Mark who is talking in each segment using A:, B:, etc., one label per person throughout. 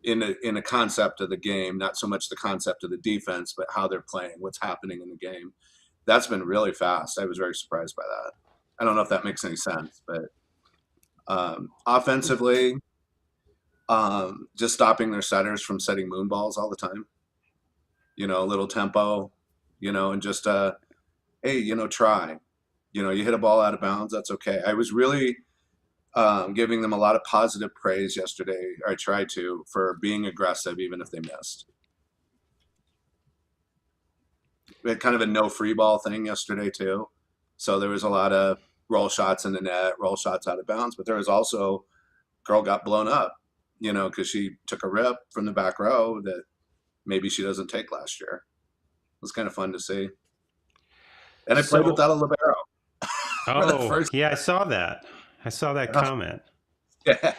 A: in a concept of the game, not so much the concept of the defense, but how they're playing, what's happening in the game. That's been really fast. I was very surprised by that. I don't know if that makes any sense, but offensively, just stopping their setters from setting moon balls all the time. A little tempo, and just hey, try. You hit a ball out of bounds, that's okay. I was really giving them a lot of positive praise yesterday, or I tried to, for being aggressive even if they missed. We had kind of a no free ball thing yesterday too. So there was a lot of roll shots in the net, roll shots out of bounds, but there was also girl got blown up, because she took a rip from the back row that maybe she doesn't take last year. It was kind of fun to see. And I played without a libero. For the first
B: yeah, I saw that. I saw that comment.
A: Yeah.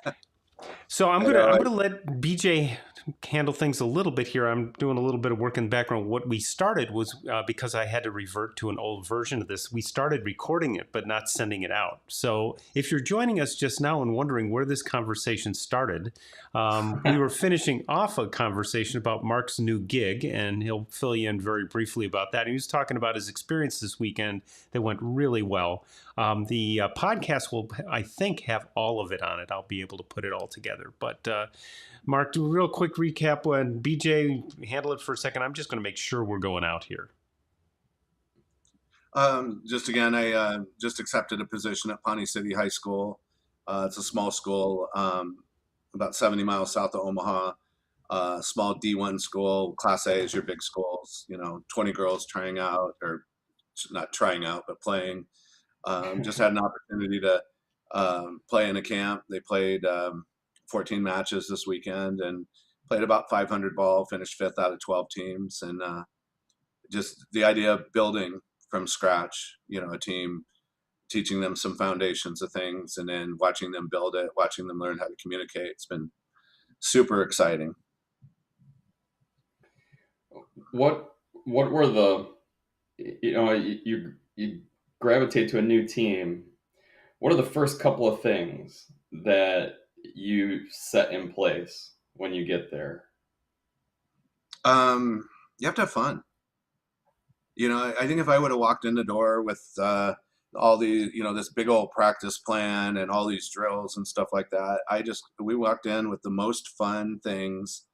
B: So I'm gonna let BJ handle things a little bit here. I'm doing a little bit of work in the background. What we started was because I had to revert to an old version of this. We started recording it, but not sending it out. So if you're joining us just now and wondering where this conversation started, we were finishing off a conversation about Mark's new gig, and he'll fill you in very briefly about that. He was talking about his experience this weekend that went really well. The podcast will, I think, have all of it on it. I'll be able to put it all together. But Mark, do a real quick recap. When BJ, handle it for a second. I'm just going to make sure we're going out here.
A: Just again, I just accepted a position at Pawnee City High School. It's a small school, about 70 miles south of Omaha. Small D1 school. Class A is your big schools. 20 girls trying out, or not trying out, but playing. Just had an opportunity to play in a camp. They played 14 matches this weekend and played about 500 ball, finished 5th out of 12 teams. And just the idea of building from scratch, a team, teaching them some foundations of things, and then watching them build it, watching them learn how to communicate. It's been super exciting.
C: What were the, you gravitate to a new team. What are the first couple of things that you set in place when you get there?
A: You have to have fun. I think if I would have walked in the door with all the, this big old practice plan and all these drills and stuff like that, we walked in with the most fun things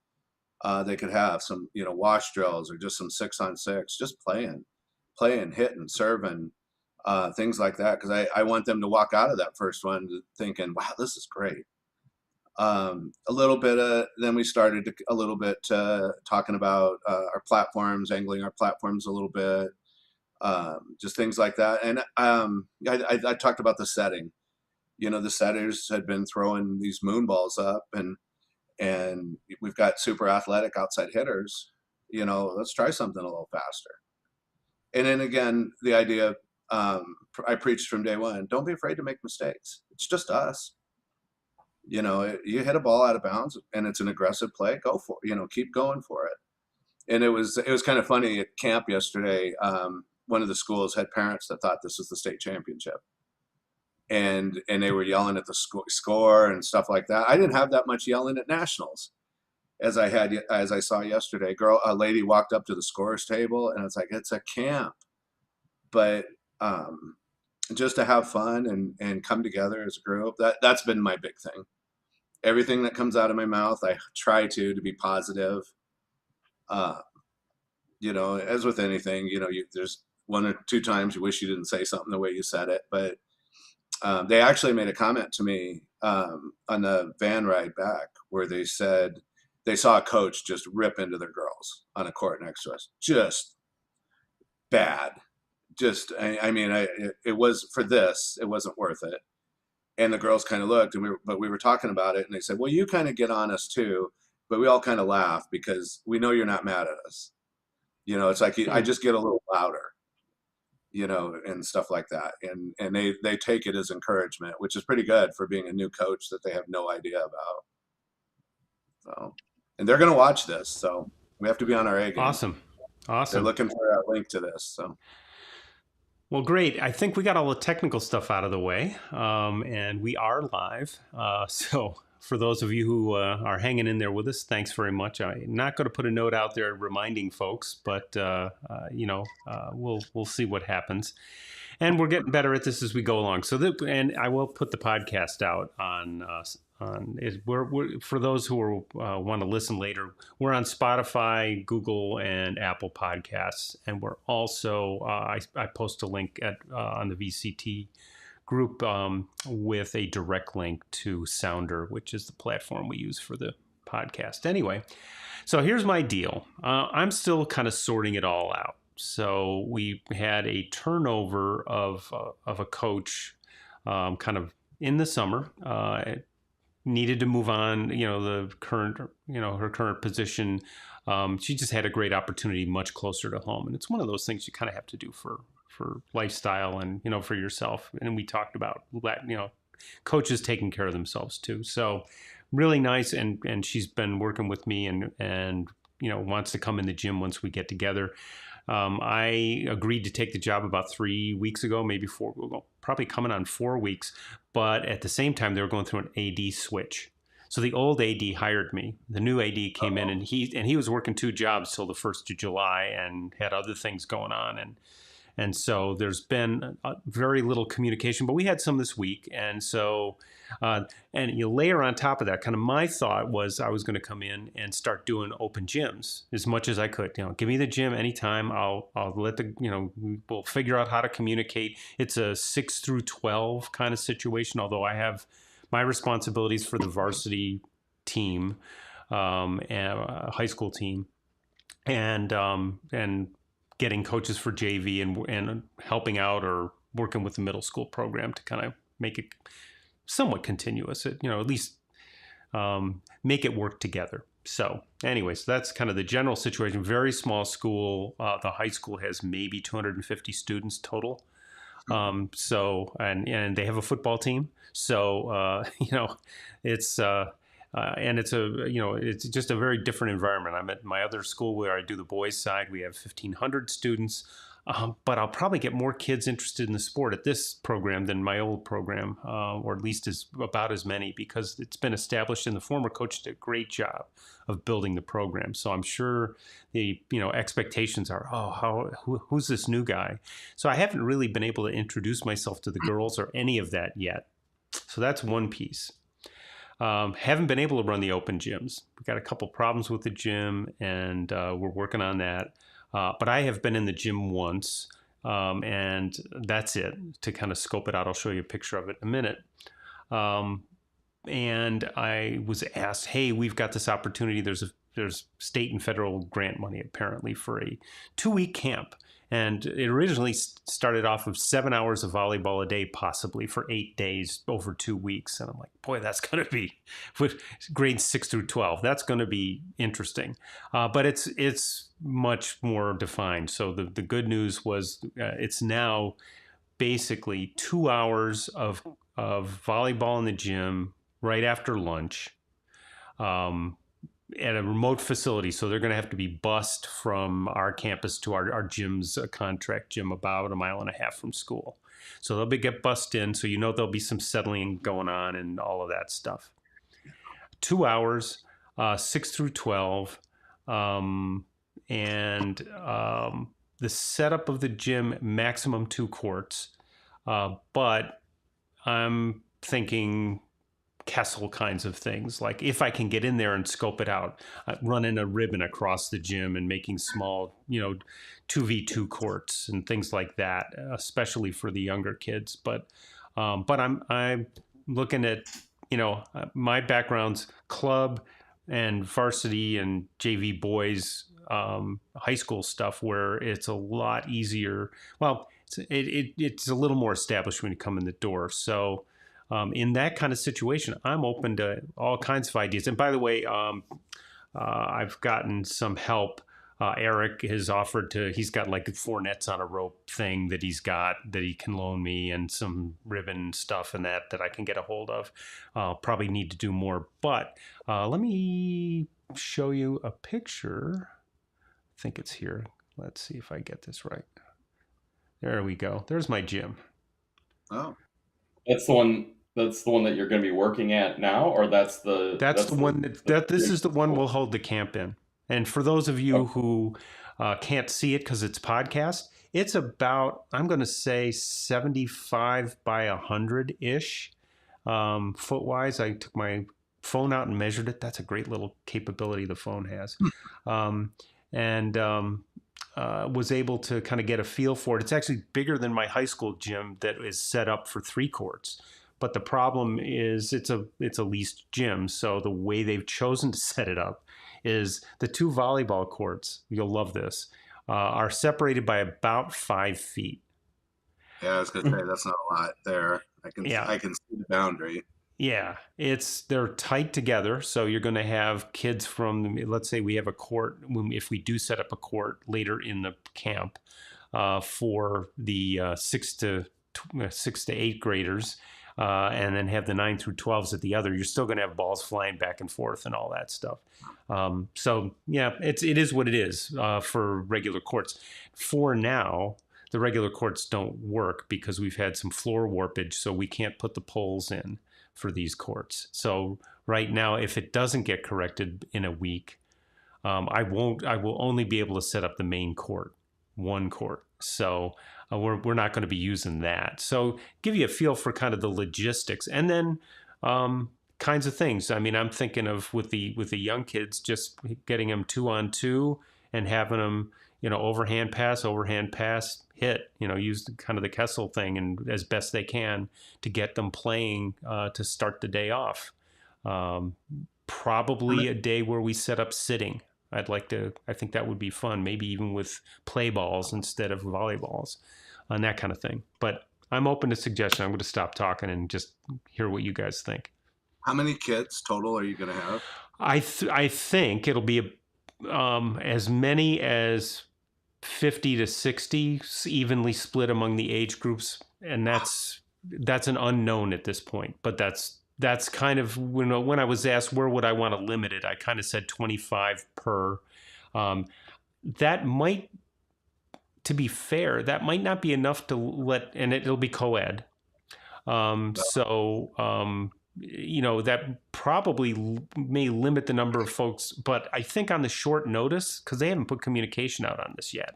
A: they could have. Some, wash drills, or just some 6-on-6, just playing, hitting, serving, things like that. Because I want them to walk out of that first one thinking, wow, this is great. A little bit then we started a little bit talking about our platforms, angling our platforms a little bit, just things like that. And I talked about the setting. The setters had been throwing these moon balls up, and we've got super athletic outside hitters. Let's try something a little faster. And then again, the idea I preached from day one: don't be afraid to make mistakes. It's just us. You hit a ball out of bounds and it's an aggressive play, go for it, keep going for it. And it was kind of funny at camp yesterday. One of the schools had parents that thought this was the state championship, and they were yelling at the score and stuff like that. I didn't have that much yelling at nationals as I saw yesterday. A lady walked up to the scorer's table, and it's like, it's a camp, but just to have fun and come together as a group, that's been my big thing. Everything that comes out of my mouth, I try to be positive. As with anything, there's 1 or 2 times you wish you didn't say something the way you said it. But they actually made a comment to me on the van ride back where they said they saw a coach just rip into their girls on a court next to us. Just bad. Just, it was, for this, it wasn't worth it. And the girls kind of looked, but we were talking about it, and they said, well, you kind of get on us too, but we all kind of laugh because we know you're not mad at us. It's like, I just get a little louder, and stuff like that. And they take it as encouragement, which is pretty good for being a new coach that they have no idea about. So, and they're going to watch this, so we have to be on our A game.
B: Awesome.
A: They're looking for a link to this, so.
B: Well, great. I think we got all the technical stuff out of the way, and we are live. So for those of you who are hanging in there with us, thanks very much. I'm not going to put a note out there reminding folks, but we'll see what happens. And we're getting better at this as we go along. And I will put the podcast out on it. We're for those who want to listen later. We're on Spotify, Google, and Apple Podcasts, and we're also I post a link on the VCT group with a direct link to Sounder, which is the platform we use for the podcast. Anyway, so here's my deal. I'm still kind of sorting it all out. So we had a turnover of a coach kind of in the summer. Needed to move on, her current position. She just had a great opportunity much closer to home. And it's one of those things you kind of have to do for lifestyle and, for yourself. And we talked about that, coaches taking care of themselves too. So really nice. And she's been working with me and wants to come in the gym once we get together. I agreed to take the job about 3 weeks ago, maybe 4, probably coming on 4 weeks. But at the same time, they were going through an AD switch. So the old AD hired me. The new AD came in, and he was working 2 jobs till the 1st of July and had other things going on. And so there's been very little communication, but we had some this week. And so, and you layer on top of that, kind of my thought was I was going to come in and start doing open gyms as much as I could. Give me the gym anytime. I'll let we'll figure out how to communicate. It's a 6 through 12 kind of situation, although I have my responsibilities for the varsity team, and a high school team, and getting coaches for JV and helping out or working with the middle school program to kind of make it somewhat continuous, at least make it work together. So anyways, that's kind of the general situation. Very small school. The high school has maybe 250 students total. So, and they have a football team. So, it's, and it's just a very different environment. I'm at my other school where I do the boys side. We have 1,500 students, but I'll probably get more kids interested in the sport at this program than my old program, or at least about as many, because it's been established and the former coach did a great job of building the program. So I'm sure the expectations are, who's this new guy? So I haven't really been able to introduce myself to the girls or any of that yet. So that's one piece. Haven't been able to run the open gyms. We've got a couple problems with the gym, and we're working on that. But I have been in the gym once, and that's it, to kind of scope it out. I'll show you a picture of it in a minute. And I was asked, hey, we've got this opportunity. There's state and federal grant money apparently for a 2-week camp. And it originally started off of 7 hours of volleyball a day, possibly for 8 days over 2 weeks. And I'm like, boy, that's going to be with grades 6 through 12. That's going to be interesting. But it's much more defined. So the good news was it's now basically 2 hours of volleyball in the gym right after lunch. At a remote facility. So they're going to have to be bused from our campus to our gym's contract gym about 1.5 miles from school. So they'll get bused in. So there'll be some settling going on and all of that stuff. 2 hours, 6 through 12. And the setup of the gym, maximum 2 courts. But I'm thinking Kessel kinds of things, like if I can get in there and scope it out, running a ribbon across the gym and making small 2v2 courts and things like that, especially for the younger kids. But I'm looking at my background's club and varsity and JV boys high school stuff, where it's a lot easier. Well, it's a little more established when you come in the door. So in that kind of situation, I'm open to all kinds of ideas. And by the way, I've gotten some help. Eric has offered he's got like 4 nets on a rope thing that he's got that he can loan me, and some ribbon stuff and that I can get a hold of. Probably need to do more, but let me show you a picture. I think it's here. Let's see if I get this right. There we go. There's my gym.
A: Oh.
C: That's the one that's the one that you're going to be working at now, or that's the
B: one that this is the one we'll hold the camp in. And for those of you who can't see it because it's podcast, it's about, I'm going to say 75 by 100 ish foot wise. I took my phone out and measured it. That's a great little capability the phone has. And was able to kind of get a feel for it. It's actually bigger than my high school gym that is set up for 3 courts. But the problem is it's a leased gym. So the way they've chosen to set it up is the 2 volleyball courts, you'll love this, are separated by about 5 feet.
A: Yeah, I was going to say that's not a lot there. I can see the boundary.
B: Yeah, they're tight together. So you're going to have kids from, let's say we have a court, if we do set up a court later in the camp for the 6 to 8 graders, and then have the 9 through 12s at the other, you're still going to have balls flying back and forth and all that stuff. So yeah, it is what it is for regular courts. For now, the regular courts don't work because we've had some floor warpage, so we can't put the poles in for these courts. So right now, if it doesn't get corrected in a week, I will only be able to set up the main court, 1 court. So we're not going to be using that. So give you a feel for kind of the logistics, and then kinds of things. I mean, I'm thinking of with the young kids, just getting them 2-on-2 and having them, overhand pass, hit, use kind of the Kessel thing and as best they can to get them playing to start the day off. Probably a day where we set up sitting. I think that would be fun, maybe even with play balls instead of volleyballs and that kind of thing. But I'm open to suggestion. I'm going to stop talking and just hear what you guys think.
A: How many kids total are you going to have?
B: I think it'll be as many as 50 to 60 evenly split among the age groups. And that's an unknown at this point, but that's kind of when I was asked where would I want to limit it, I kind of said 25 per. That might, to be fair, that might not be enough to let, and it'll be co-ed. That probably may limit the number of folks, but I think on the short notice, because they haven't put communication out on this yet,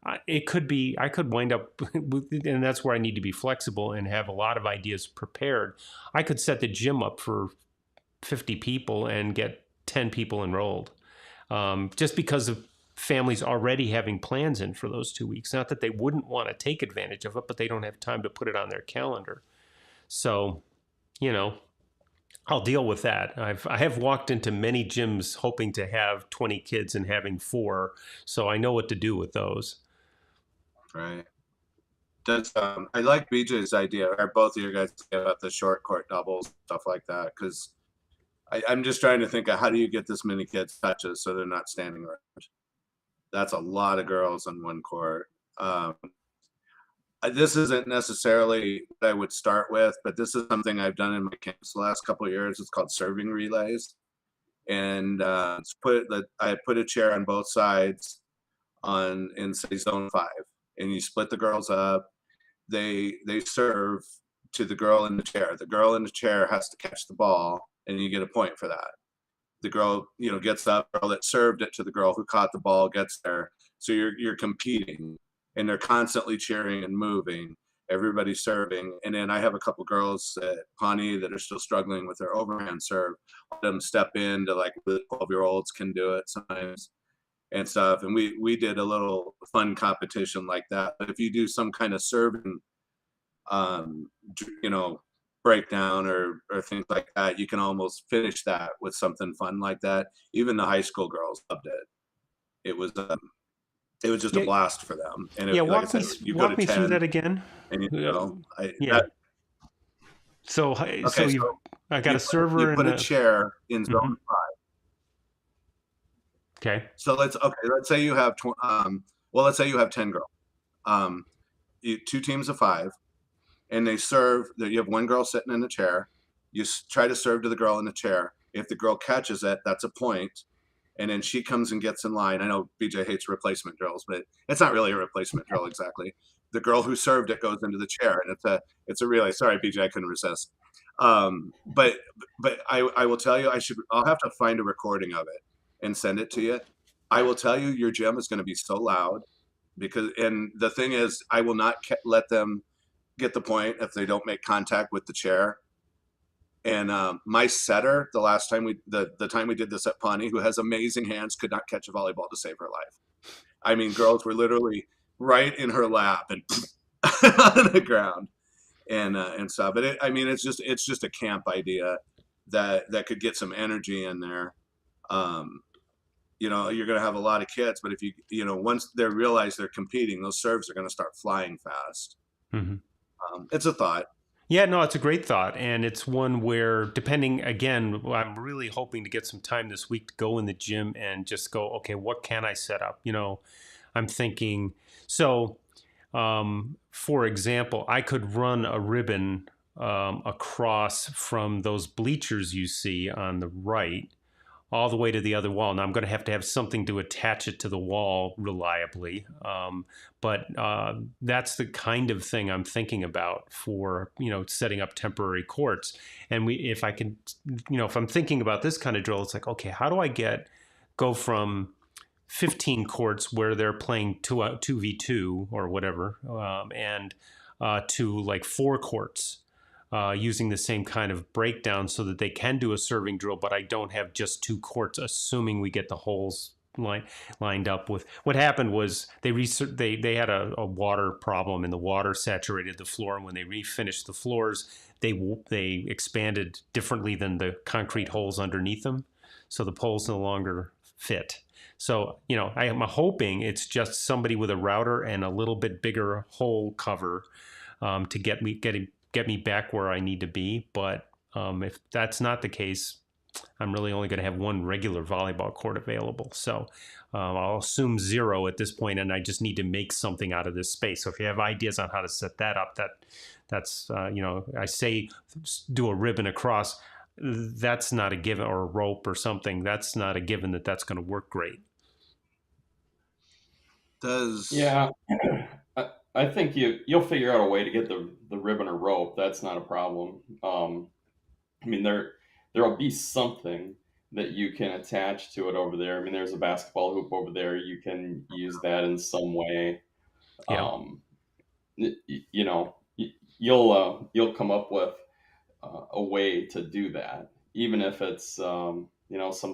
B: I could wind up, and that's where I need to be flexible and have a lot of ideas prepared. I could set the gym up for 50 people and get 10 people enrolled, just because of families already having plans in for those 2 weeks. Not that they wouldn't want to take advantage of it, but they don't have time to put it on their calendar. So, I'll deal with that. I have walked into many gyms hoping to have 20 kids and having 4, so I know what to do with those.
A: Right. I like BJ's idea, or both of you guys, about the short court doubles, stuff like that, because I'm just trying to think of how do you get this many kids touches so they're not standing around. That's a lot of girls on 1 court. This isn't necessarily what I would start with, but this is something I've done in my camps the last couple of years. It's called serving relays, and I put a chair on both sides in say zone 5, and you split the girls up. They serve to the girl in the chair. The girl in the chair has to catch the ball, and you get a point for that. The girl, gets up. Girl that served it to the girl who caught the ball gets there. So you're competing. And they're constantly cheering and moving. Everybody's serving. And then I have a couple girls at Pawnee that are still struggling with their overhand serve. Let them step in to like the 12-year-olds can do it sometimes and stuff. And we did a little fun competition like that. But if you do some kind of serving, breakdown or things like that, you can almost finish that with something fun like that. Even the high school girls loved it. It was just a blast for them. And
B: walk me through that again.
A: And
B: I got a server.
A: You put a chair in zone 5.
B: Okay.
A: So let's say you have let's say you have 10 girls. 2 teams of 5, and they serve. You have 1 girl sitting in the chair. You try to serve to the girl in the chair. If the girl catches it, that's a point. And then she comes and gets in line. I know BJ hates replacement drills, but it's not really a replacement drill exactly. The girl who served it goes into the chair, and it's a relay. Sorry, BJ, I couldn't resist. But I will tell you, I'll have to find a recording of it and send it to you. I will tell you, your gym is going to be so loud and the thing is, I will not let them get the point if they don't make contact with the chair. And my setter, the time we did this at Pawnee, who has amazing hands, could not catch a volleyball to save her life. I mean, girls were literally right in her lap and on the ground and stuff. But it's just a camp idea that could get some energy in there. You're going to have a lot of kids, but if once they realize they're competing, those serves are going to start flying fast.
B: Mm-hmm.
A: It's a thought.
B: Yeah, no, it's a great thought. And it's one where, depending, again, I'm really hoping to get some time this week to go in the gym and just go, okay, what can I set up? I'm thinking, so, for example, I could run a ribbon across from those bleachers you see on the right all the way to the other wall. Now I'm going to have something to attach it to the wall reliably. But that's the kind of thing I'm thinking about for, setting up temporary courts. And if I'm thinking about this kind of drill, it's like, okay, how do I go from 15 courts where they're playing 2v2 or whatever, and to like 4 courts. Using the same kind of breakdown so that they can do a serving drill, but I don't have just 2 courts, assuming we get the holes lined up with. What happened was they had a water problem, and the water saturated the floor. And when they refinished the floors, they expanded differently than the concrete holes underneath them, so the poles no longer fit. So I am hoping it's just somebody with a router and a little bit bigger hole cover to get me back where I need to be. But if that's not the case, I'm really only going to have one regular volleyball court available. So I'll assume 0 at this point, and I just need to make something out of this space. So if you have ideas on how to set that up, that's I say do a ribbon across. That's not a given, or a rope or something. That's not a given that's going to work great.
C: Yeah. I think you'll figure out a way to get the ribbon or rope. That's not a problem. There'll be something that you can attach to it over there. I mean, there's a basketball hoop over there. You can use that in some way.
B: Yeah.
C: You'll come up with a way to do that, even if it's some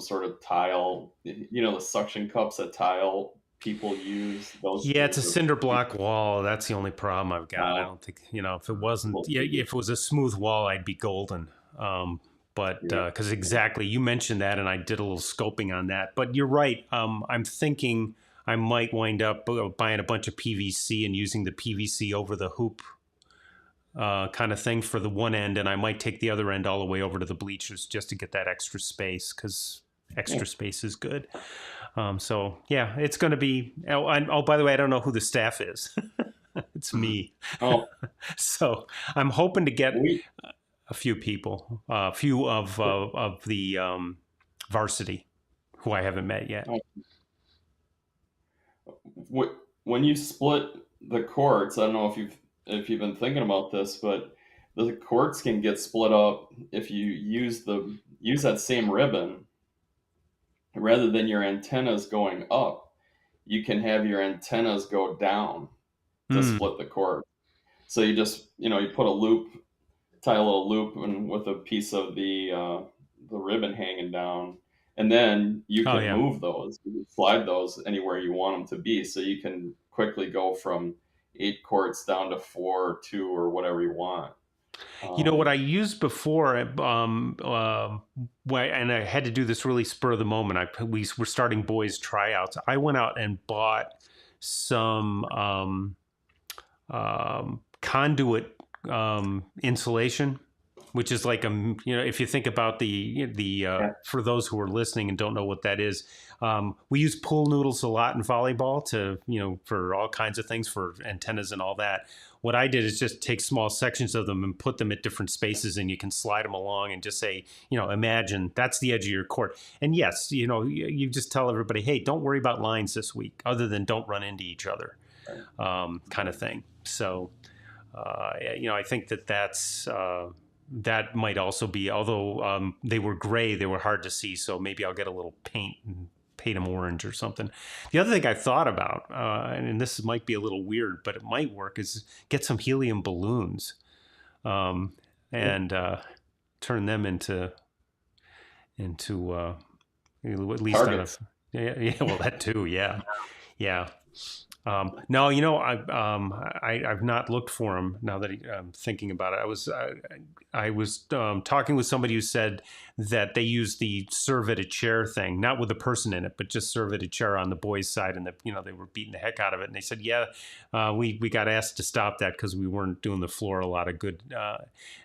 C: sort of tile. The suction cups that tile people use.
B: Yeah, it's a cinder block wall. That's the only problem I've got. I don't think if it wasn't, if it was a smooth wall, I'd be golden. But because exactly, you mentioned that, and I did a little scoping on that. But you're right. I'm thinking I might wind up buying a bunch of PVC and using the PVC over the hoop kind of thing for the one end, and I might take the other end all the way over to the bleachers just to get that extra space, because extra space is good. So yeah, it's going to be. Oh, by the way, I don't know who the staff is. It's me.
C: Oh,
B: so I'm hoping to get a few people, a few of the varsity who I haven't met yet.
C: When you split the courts, I don't know if you've been thinking about this, but the courts can get split up if you use that same ribbon. Rather than your antennas going up, you can have your antennas go down to split the court. So you just you put a loop, tie a little loop, and with a piece of the ribbon hanging down, and then you can move those, you can slide those anywhere you want them to be. So you can quickly go from 8 courts down to 4, 2, or whatever you want.
B: What I used before, and I had to do this really spur of the moment. We were starting boys tryouts. I went out and bought some conduit insulation, which is like if you think about for those who are listening and don't know what that is, we use pool noodles a lot in volleyball to for all kinds of things, for antennas and all that. What I did is just take small sections of them and put them at different spaces, and you can slide them along and just say, imagine that's the edge of your court. And yes, you just tell everybody, hey, don't worry about lines this week, other than don't run into each other, kind of thing. So, I think that's that might also be, although they were gray, they were hard to see. So maybe I'll get a little paint and paint them orange or something. The other thing I thought about, and this might be a little weird, but it might work, is get some helium balloons and turn them into at least
C: Targets.
B: yeah, well, that too, yeah. No, I've not looked for them now that I'm thinking about it. I was talking with somebody who said that they use the serve at a chair thing, not with a person in it, but just serve at a chair on the boys' side, and they were beating the heck out of it. And they said, yeah, we got asked to stop that because we weren't doing the floor a lot of good.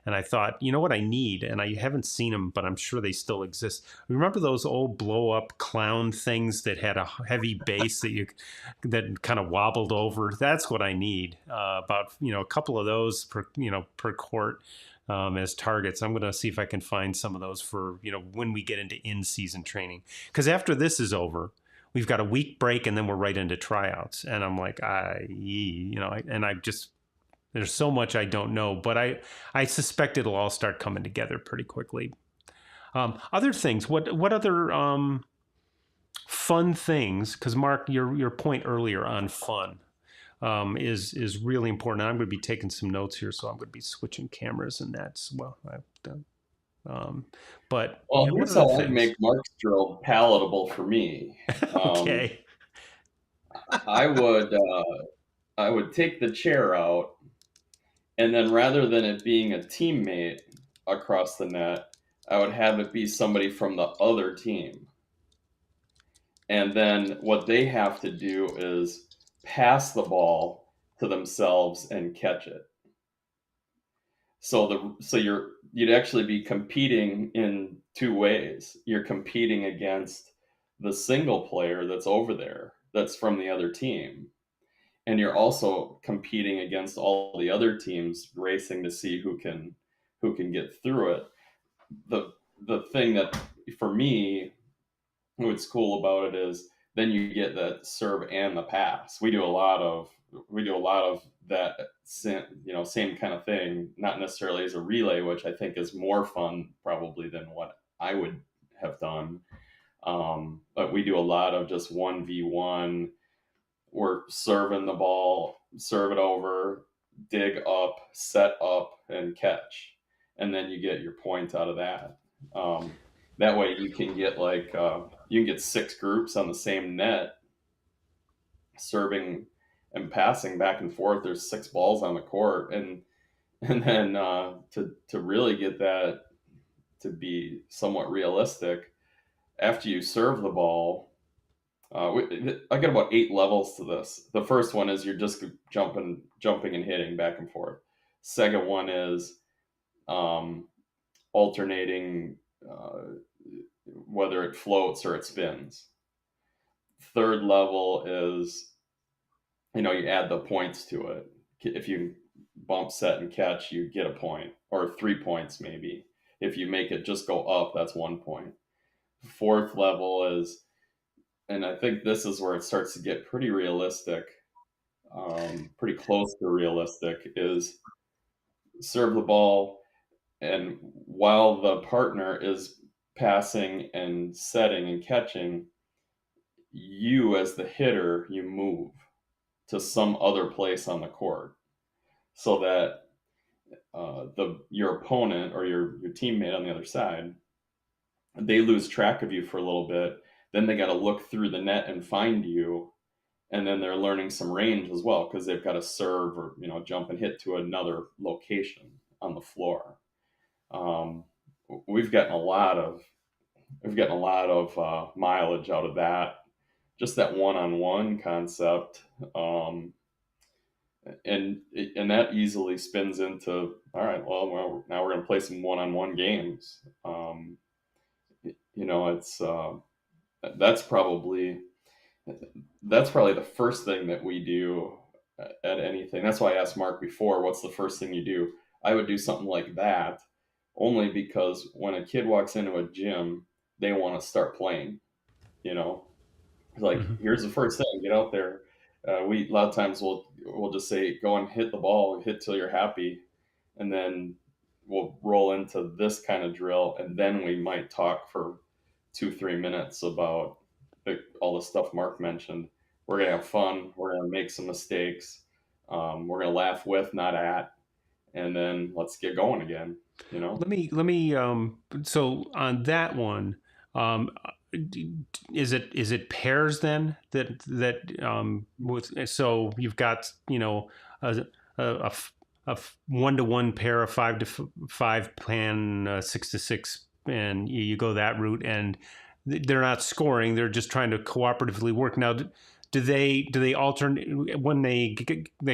B: And I thought, you know what I need, and I haven't seen them, but I'm sure they still exist. Remember those old blow up clown things that had a heavy base that kind of wobbled over? That's what I need. About a couple of those per court as targets. I'm going to see if I can find some of those for when we get into in-season training. Because after this is over, we've got a week break and then we're right into tryouts. And I'm like, there's so much I don't know, but I suspect it'll all start coming together pretty quickly. Other things, what other fun things? Because Mark, your point earlier on fun is really important. I'm going to be taking some notes here, so I'm going to be switching cameras, and that's I've done. But
C: here's how I make Mark's drill palatable for me.
B: Okay.
C: I would take the chair out, and then rather than it being a teammate across the net, I would have it be somebody from the other team. And then what they have to do is pass the ball to themselves and catch it. So you'd actually be competing in two ways. You're competing against the single player that's over there, that's from the other team. And you're also competing against all the other teams, racing to see who can get through it. The thing that for me, what's cool about it is then you get that serve and the pass. We do a lot of that, same kind of thing, not necessarily as a relay, which I think is more fun probably than what I would have done. But we do a lot of just 1v1. We're serving the ball, serve it over, dig up, set up, and catch. And then you get your point out of that. That way you can get you can get 6 groups on the same net, serving and passing back and forth. There's 6 balls on the court, and then to really get that to be somewhat realistic, after you serve the ball, I got about 8 levels to this. The first one is you're just jumping and hitting back and forth. Second one is alternating whether it floats or it spins. Third level is, you add the points to it. If you bump, set, and catch, you get a point, or 3 points maybe. If you make it just go up, that's 1 point. Fourth level is, and I think this is where it starts to get pretty realistic, pretty close to realistic, is serve the ball, and while the partner is passing and setting and catching, you as the hitter, you move to some other place on the court so that your opponent or your teammate on the other side, they lose track of you for a little bit. Then they got to look through the net and find you, and then they're learning some range as well because they've got to serve or jump and hit to another location on the floor. We've gotten a lot of mileage out of that, just that one-on-one concept, and that easily spins into, all right, well now we're going to play some one-on-one games. It's that's probably the first thing that we do at anything. That's why I asked Mark before, what's the first thing you do? I would do something like that only because when a kid walks into a gym, they want to start playing, Here's the first thing, get out there. A lot of times we'll just say, go and hit the ball, hit till you're happy. And then we'll roll into this kind of drill, and then we might talk for 2-3 minutes about all the stuff Mark mentioned. We're gonna have fun. We're gonna make some mistakes. We're gonna laugh with, not at, and then let's get going again. You know.
B: Let me so on that one, um is it pairs then that with, so you've got, a, a, a 1-to-1 pair, a 5-to-5 plan, 6-to-6, and you go that route, and they're not scoring, they're just trying to cooperatively work. Now, do they alternate when they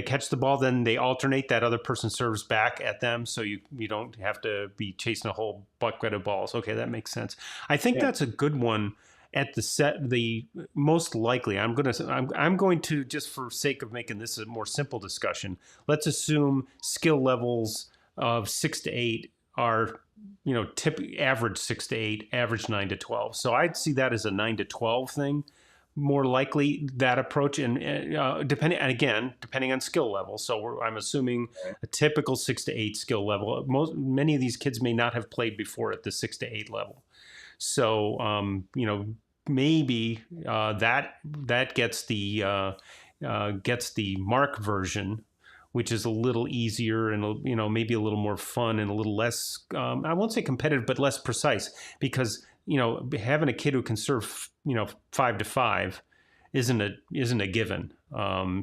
B: catch the ball? Then they alternate, that other person serves back at them, so you don't have to be chasing a whole bucket of balls. Okay, that makes sense. I think that's a good one. At the most likely, I'm going to, just for sake of making this a more simple discussion, let's assume skill levels of 6 to 8 are, average 6 to 8, average 9 to 12. So I'd see that as a 9 to 12 thing, more likely, that approach. And depending on skill level. So I'm assuming a typical 6 to 8 skill level. Many of these kids may not have played before at the 6 to 8 level. So maybe that gets the Mark version, which is a little easier and maybe a little more fun and a little less, I won't say competitive, but less precise, because having a kid who can serve 5 to 5 isn't a given.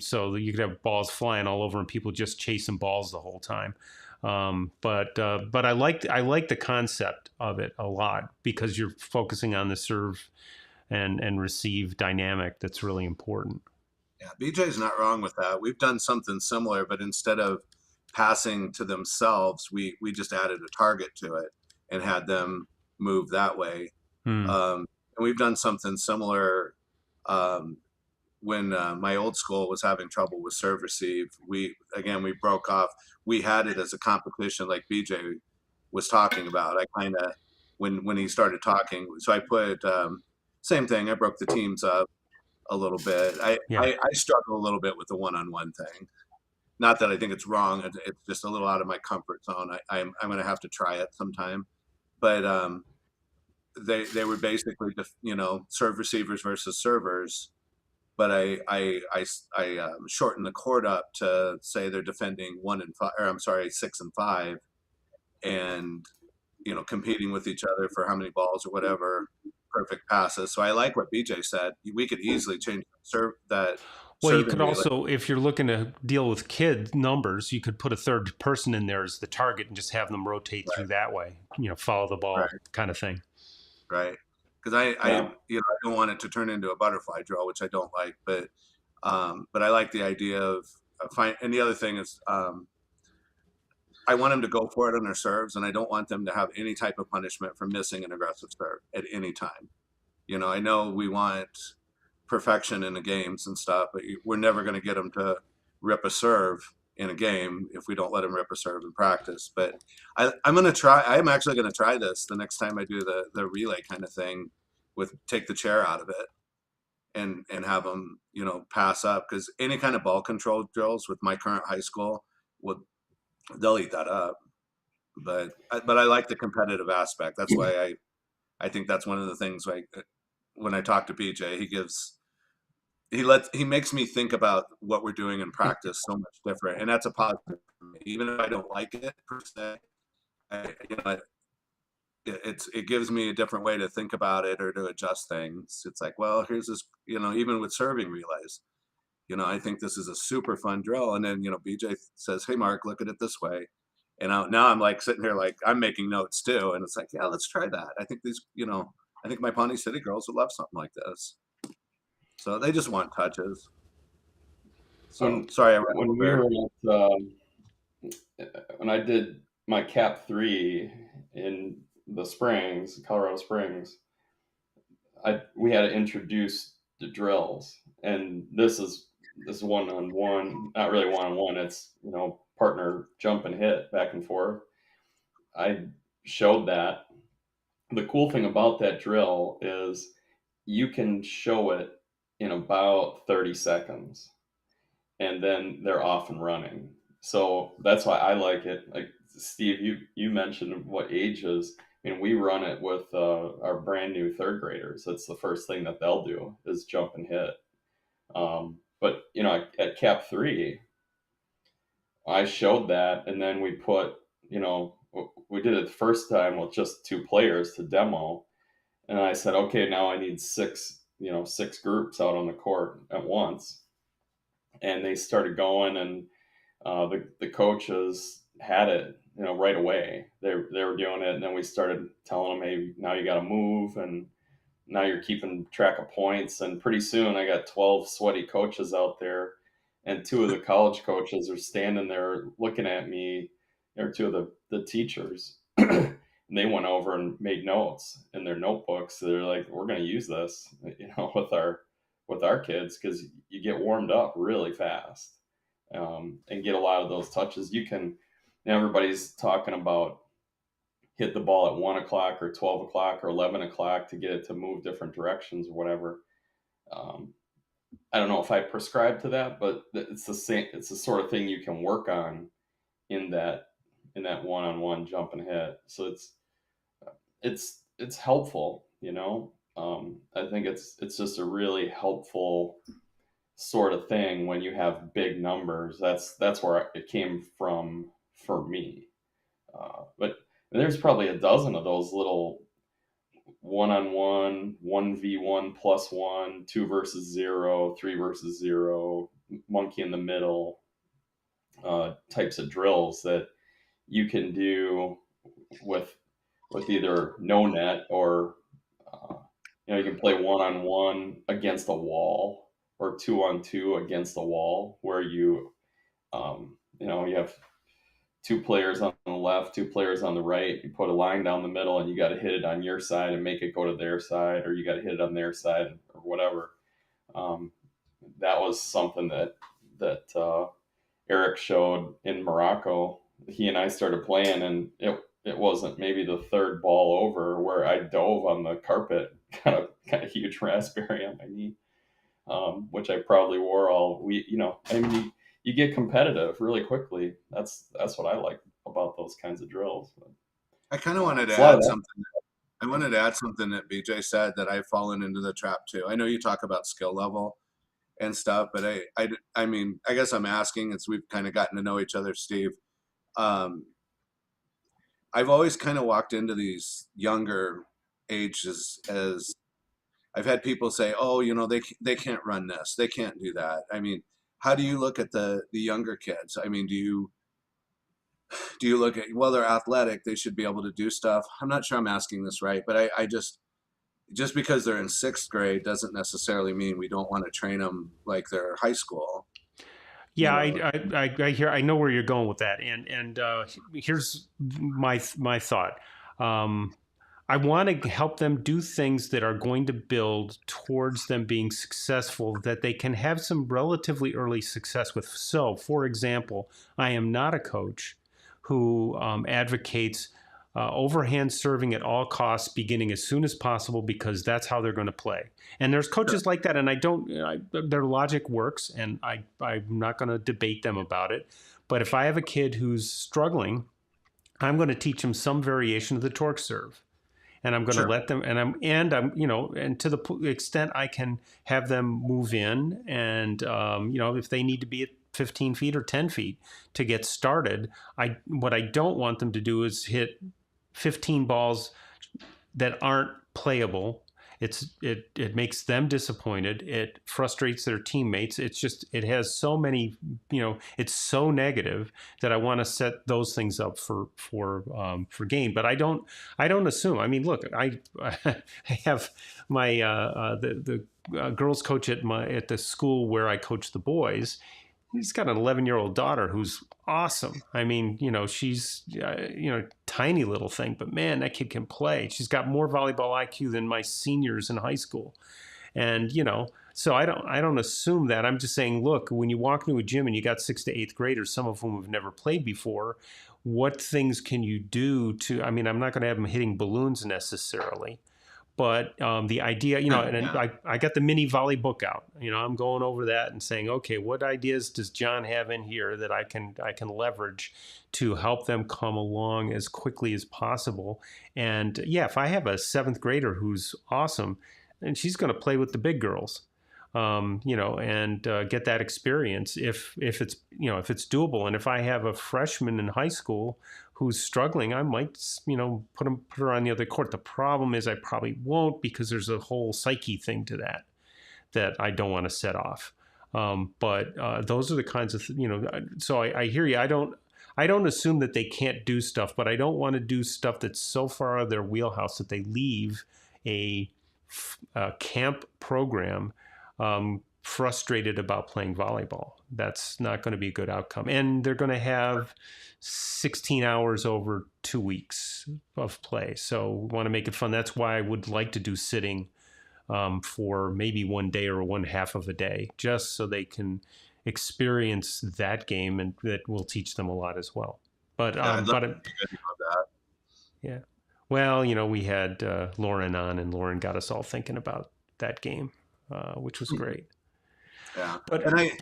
B: So you could have balls flying all over and people just chasing balls the whole time. But I like the concept of it a lot, because you're focusing on the serve and receive dynamic. That's really important.
A: Yeah, BJ's not wrong with that. We've done something similar, but instead of passing to themselves, we just added a target to it and had them move that way. And we've done something similar when my old school was having trouble with serve receive. We broke off. We had it as a competition, like BJ was talking about. I kind of, when he started talking, so I put same thing. I broke the teams up a little bit. I struggle a little bit with the one-on-one thing. Not that I think it's wrong. It's just a little out of my comfort zone. I'm going to have to try it sometime. But they were basically serve receivers versus servers. But I shortened the court up to say they're defending 1 and 5, or I'm sorry, 6 and 5, and competing with each other for how many balls or whatever perfect passes. So I like what BJ said. We could easily change that.
B: Well, you could also, if you're looking to deal with kid numbers, you could put a third person in there as the target and just have them rotate through that way. Follow the ball kind of thing.
A: Right. Because I don't want it to turn into a butterfly drill, which I don't like. But I like the idea of and the other thing is, I want them to go for it on their serves, and I don't want them to have any type of punishment for missing an aggressive serve at any time. I know we want perfection in the games and stuff, but we're never going to get them to rip a serve in a game if we don't let them rip a serve in practice. But I'm actually going to try this the next time I do the relay kind of thing, with take the chair out of it and have them, pass up, because any kind of ball control drills with my current high school they'll eat that up. But I like the competitive aspect. That's why I think that's one of the things, like, when I talk to BJ, he makes me think about what we're doing in practice so much different, and that's a positive for me. Even if I don't like it per se, it gives me a different way to think about it or to adjust things. It's like, well, here's this, even with serving relays, I think this is a super fun drill. And then, BJ says, hey, Mark, look at it this way. And now I'm like sitting here, like, I'm making notes too. And it's like, yeah, let's try that. I think I think my Pawnee City girls would love something like this. So they just want touches. So sorry.
C: When I did my Cap 3 in the Springs, Colorado Springs, we had to introduce the drills, and this is one-on-one, not really one-on-one. It's partner jump and hit back and forth. I showed that. The cool thing about that drill is you can show it in about 30 seconds, and then they're off and running. So that's why I like it. Like Steve, you mentioned what ages. I mean, we run it with our brand new third graders. That's the first thing that they'll do is jump and hit. But at Cap 3, I showed that, and then we put, we did it the first time with just 2 players to demo, and I said, okay, now I need six groups out on the court at once, and they started going, and the coaches had it, right away. They were doing it, and then we started telling them, hey, now you got to move, and now you're keeping track of points, and pretty soon I got 12 sweaty coaches out there, and 2 of the college coaches are standing there looking at me, or 2 of the teachers. And they went over and made notes in their notebooks. They're like, we're going to use this, with our kids, because you get warmed up really fast, and get a lot of those touches. Everybody's talking about hit the ball at 1 o'clock or 12 o'clock or 11 o'clock to get it to move different directions or whatever. I don't know if I prescribe to that, but it's the same. It's the sort of thing you can work on in that one-on-one jump and hit. So it's helpful. I think it's just a really helpful sort of thing when you have big numbers. That's where it came from for me. But there's probably a dozen of those little one-on-one, 1v1 plus one, 2 versus 0, 3 versus 0, monkey in the middle types of drills that you can do with either no net or you can play one-on-one against a wall or 2-on-2 against a wall where you have 2 players on the left, 2 players on the right. You put a line down the middle, and you got to hit it on your side and make it go to their side, or you got to hit it on their side, or whatever. That was something that Eric showed in Morocco. He and I started playing, and it wasn't maybe the third ball over where I dove on the carpet, kind of huge raspberry on my knee, which I probably wore all week. You get competitive really quickly. That's what I like about those kinds of drills.
A: I kind of wanted to add something. I wanted to add something that BJ said that I've fallen into the trap too. I know you talk about skill level and stuff, but I mean, I guess I'm asking, as we've kind of gotten to know each other, Steve. I've always kind of walked into these younger ages as I've had people say, oh, they can't run this, they can't do that. I mean, how do you look at the younger kids? I mean, do you look at, well, they're athletic, they should be able to do stuff? I'm not sure I'm asking this right, but I just because they're in 6th grade doesn't necessarily mean we don't want to train them like they're high school.
B: Yeah, I hear. I know where you're going with that, and here's my thought. I want to help them do things that are going to build towards them being successful, that they can have some relatively early success with. So, for example, I am not a coach who advocates overhand serving at all costs, beginning as soon as possible, because that's how they're going to play. And there's coaches like that, and their logic works, and I'm not going to debate them about it. But if I have a kid who's struggling, I'm going to teach them some variation of the torque serve. And I'm going to let them, and I'm to the extent I can have them move in, and if they need to be at 15 feet or 10 feet to get started, what I don't want them to do is hit 15 balls that aren't playable. It makes them disappointed. It frustrates their teammates. It has so many, it's so negative that I want to set those things up for game. But I don't assume. I mean, look, I have my the girls coach at the school where I coach the boys. He's got an 11-year-old daughter who's awesome. I mean, she's, tiny little thing, but man, that kid can play. She's got more volleyball IQ than my seniors in high school. And, so I don't assume that. I'm just saying, look, when you walk into a gym and you got 6th to 8th graders, some of whom have never played before, what things can you do to, I mean, I'm not going to have them hitting balloons necessarily, But the idea, and
A: Yeah.
B: I got the mini volley book out. I'm going over that and saying, okay, what ideas does John have in here that I can leverage to help them come along as quickly as possible? And yeah, if I have a seventh grader who's awesome, and she's going to play with the big girls, and get that experience if it's if it's doable. And if I have a freshman in high school who's struggling, I might put her on the other court. The problem is I probably won't, because there's a whole psyche thing to that I don't want to set off. But those are the kinds of So I hear you. I don't assume that they can't do stuff, but I don't want to do stuff that's so far out of their wheelhouse that they leave a camp program frustrated about playing volleyball. That's not going to be a good outcome. And they're going to have 16 hours over 2 weeks of play. So we want to make it fun. That's why I would like to do sitting for maybe one day or one half of a day, just so they can experience that game, and that will teach them a lot as well. But yeah. Well, we had Lauren on, and Lauren got us all thinking about that game, which was great.
A: Yeah,
B: but
A: I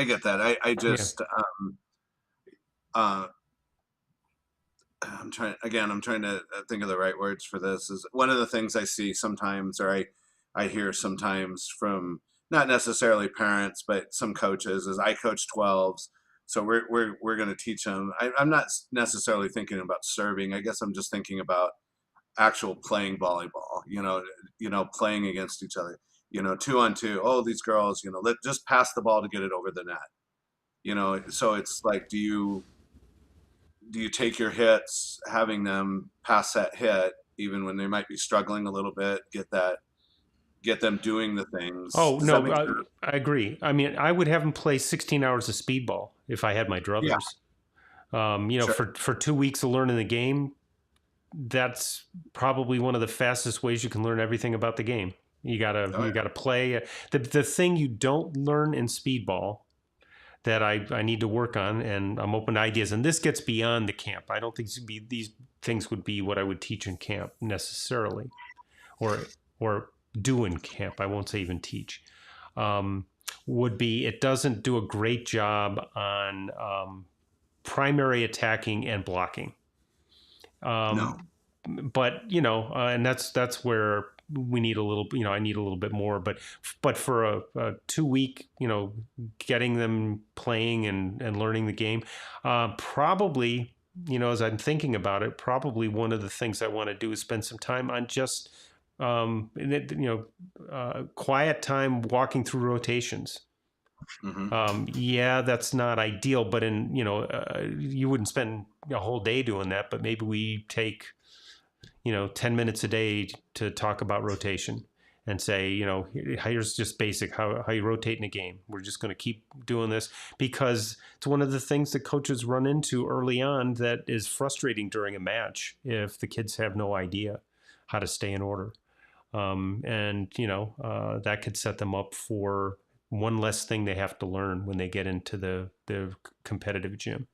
A: get that. I just I'm trying to think of the right words for this. Is one of the things I see sometimes, or I hear sometimes from not necessarily parents, but some coaches, is I coach 12s, so we're going to teach them. I'm not necessarily thinking about serving. I guess I'm just thinking about actual playing volleyball. Playing against each other. 2-on-2. Oh, these girls. Let just pass the ball to get it over the net. So it's like, do you take your hits, having them pass that hit, even when they might be struggling a little bit, get them doing the things.
B: Oh,
A: Does
B: no,
A: that make sense?
B: I agree. I mean, I would have them play 16 hours of speedball if I had my druthers.
A: Yeah. Sure.
B: For 2 weeks of learning the game, that's probably one of the fastest ways you can learn everything about the game. You gotta play. The thing you don't learn in speedball that I need to work on, and I'm open to ideas. And this gets beyond the camp. I don't think these things would be what I would teach in camp necessarily, or do in camp. I won't say even teach. Would be, it doesn't do a great job on primary attacking and blocking.
A: No.
B: But and that's where we need a little. I need a little bit more. But for a 2 week, getting them playing and learning the game, probably, as I'm thinking about it, probably one of the things I want to do is spend some time on just quiet time walking through rotations.
A: Mm-hmm.
B: Yeah, that's not ideal, but you wouldn't spend a whole day doing that, but maybe we take 10 minutes a day to talk about rotation and say, here's just basic how you rotate in a game. We're just going to keep doing this, because it's one of the things that coaches run into early on that is frustrating during a match if the kids have no idea how to stay in order. That could set them up for one less thing they have to learn when they get into the competitive gym.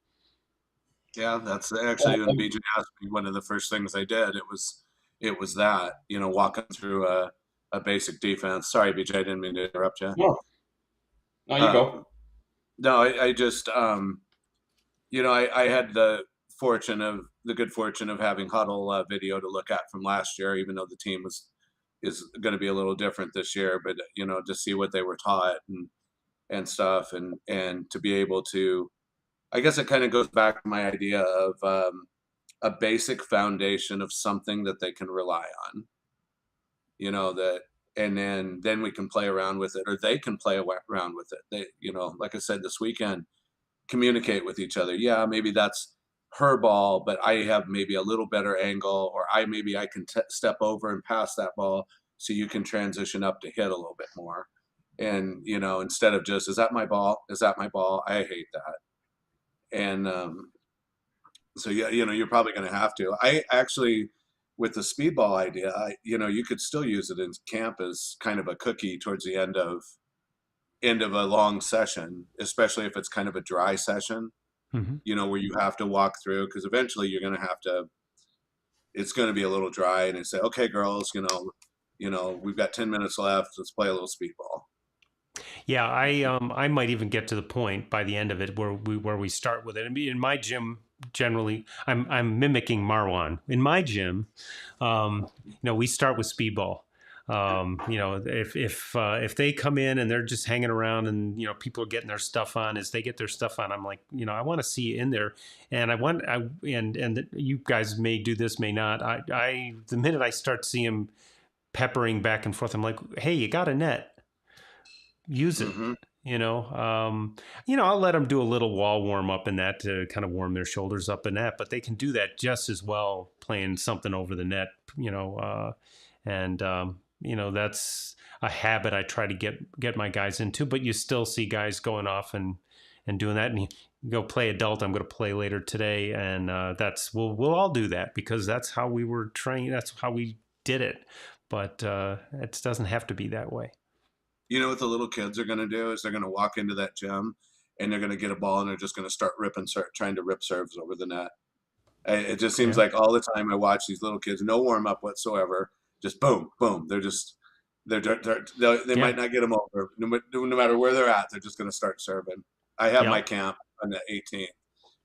A: Yeah, that's actually when BJ asked me, one of the first things I did, it was that, walking through a basic defense. Sorry, BJ, I didn't mean to interrupt you.
C: No, you go.
A: No, I just, I had the good fortune of having Huddle video to look at from last year, even though the team is going to be a little different this year, but to see what they were taught and stuff, and to be able to, I guess it kind of goes back to my idea of a basic foundation of something that they can rely on, and then we can play around with it, or they can play around with it. They, like I said, this weekend, communicate with each other. Yeah, maybe that's her ball, but I have maybe a little better angle, or maybe I can step over and pass that ball, so you can transition up to hit a little bit more. And, instead of just, is that my ball? Is that my ball? I hate that. And so, yeah, you're probably going to have to. I actually, with the speedball idea, you could still use it in camp as kind of a cookie towards the end of a long session, especially if it's kind of a dry session.
B: Mm-hmm.
A: Where you have to walk through, because eventually you're going to have to it's going to be a little dry, and they say, okay, girls, we've got 10 minutes left. Let's play a little speedball.
B: Yeah, I might even get to the point by the end of it where we start with it. I mean, in my gym, generally, I'm mimicking Marwan. In my gym, we start with speedball. If they come in and they're just hanging around and people are getting their stuff on, as they get their stuff on, I'm like, I want to see you in there, and and you guys may do this, may not. The minute I start seeing them peppering back and forth, I'm like, hey, you got a net. Use it.
A: Mm-hmm.
B: I'll let them do a little wall warm up in that to kind of warm their shoulders up in that, but they can do that just as well playing something over the net, that's a habit I try to get my guys into, but you still see guys going off and doing that. And you go play adult. I'm going to play later today. And we'll all do that because that's how we were trained. That's how we did it. But it doesn't have to be that way.
A: You know what the little kids are going to do is they're going to walk into that gym and they're going to get a ball and they're just going to start trying to rip serves over the net. It just seems like all the time I watch these little kids, no warm up whatsoever, just boom, boom. They might not get them over. No matter where they're at, they're just going to start serving. I have my camp on the 18th,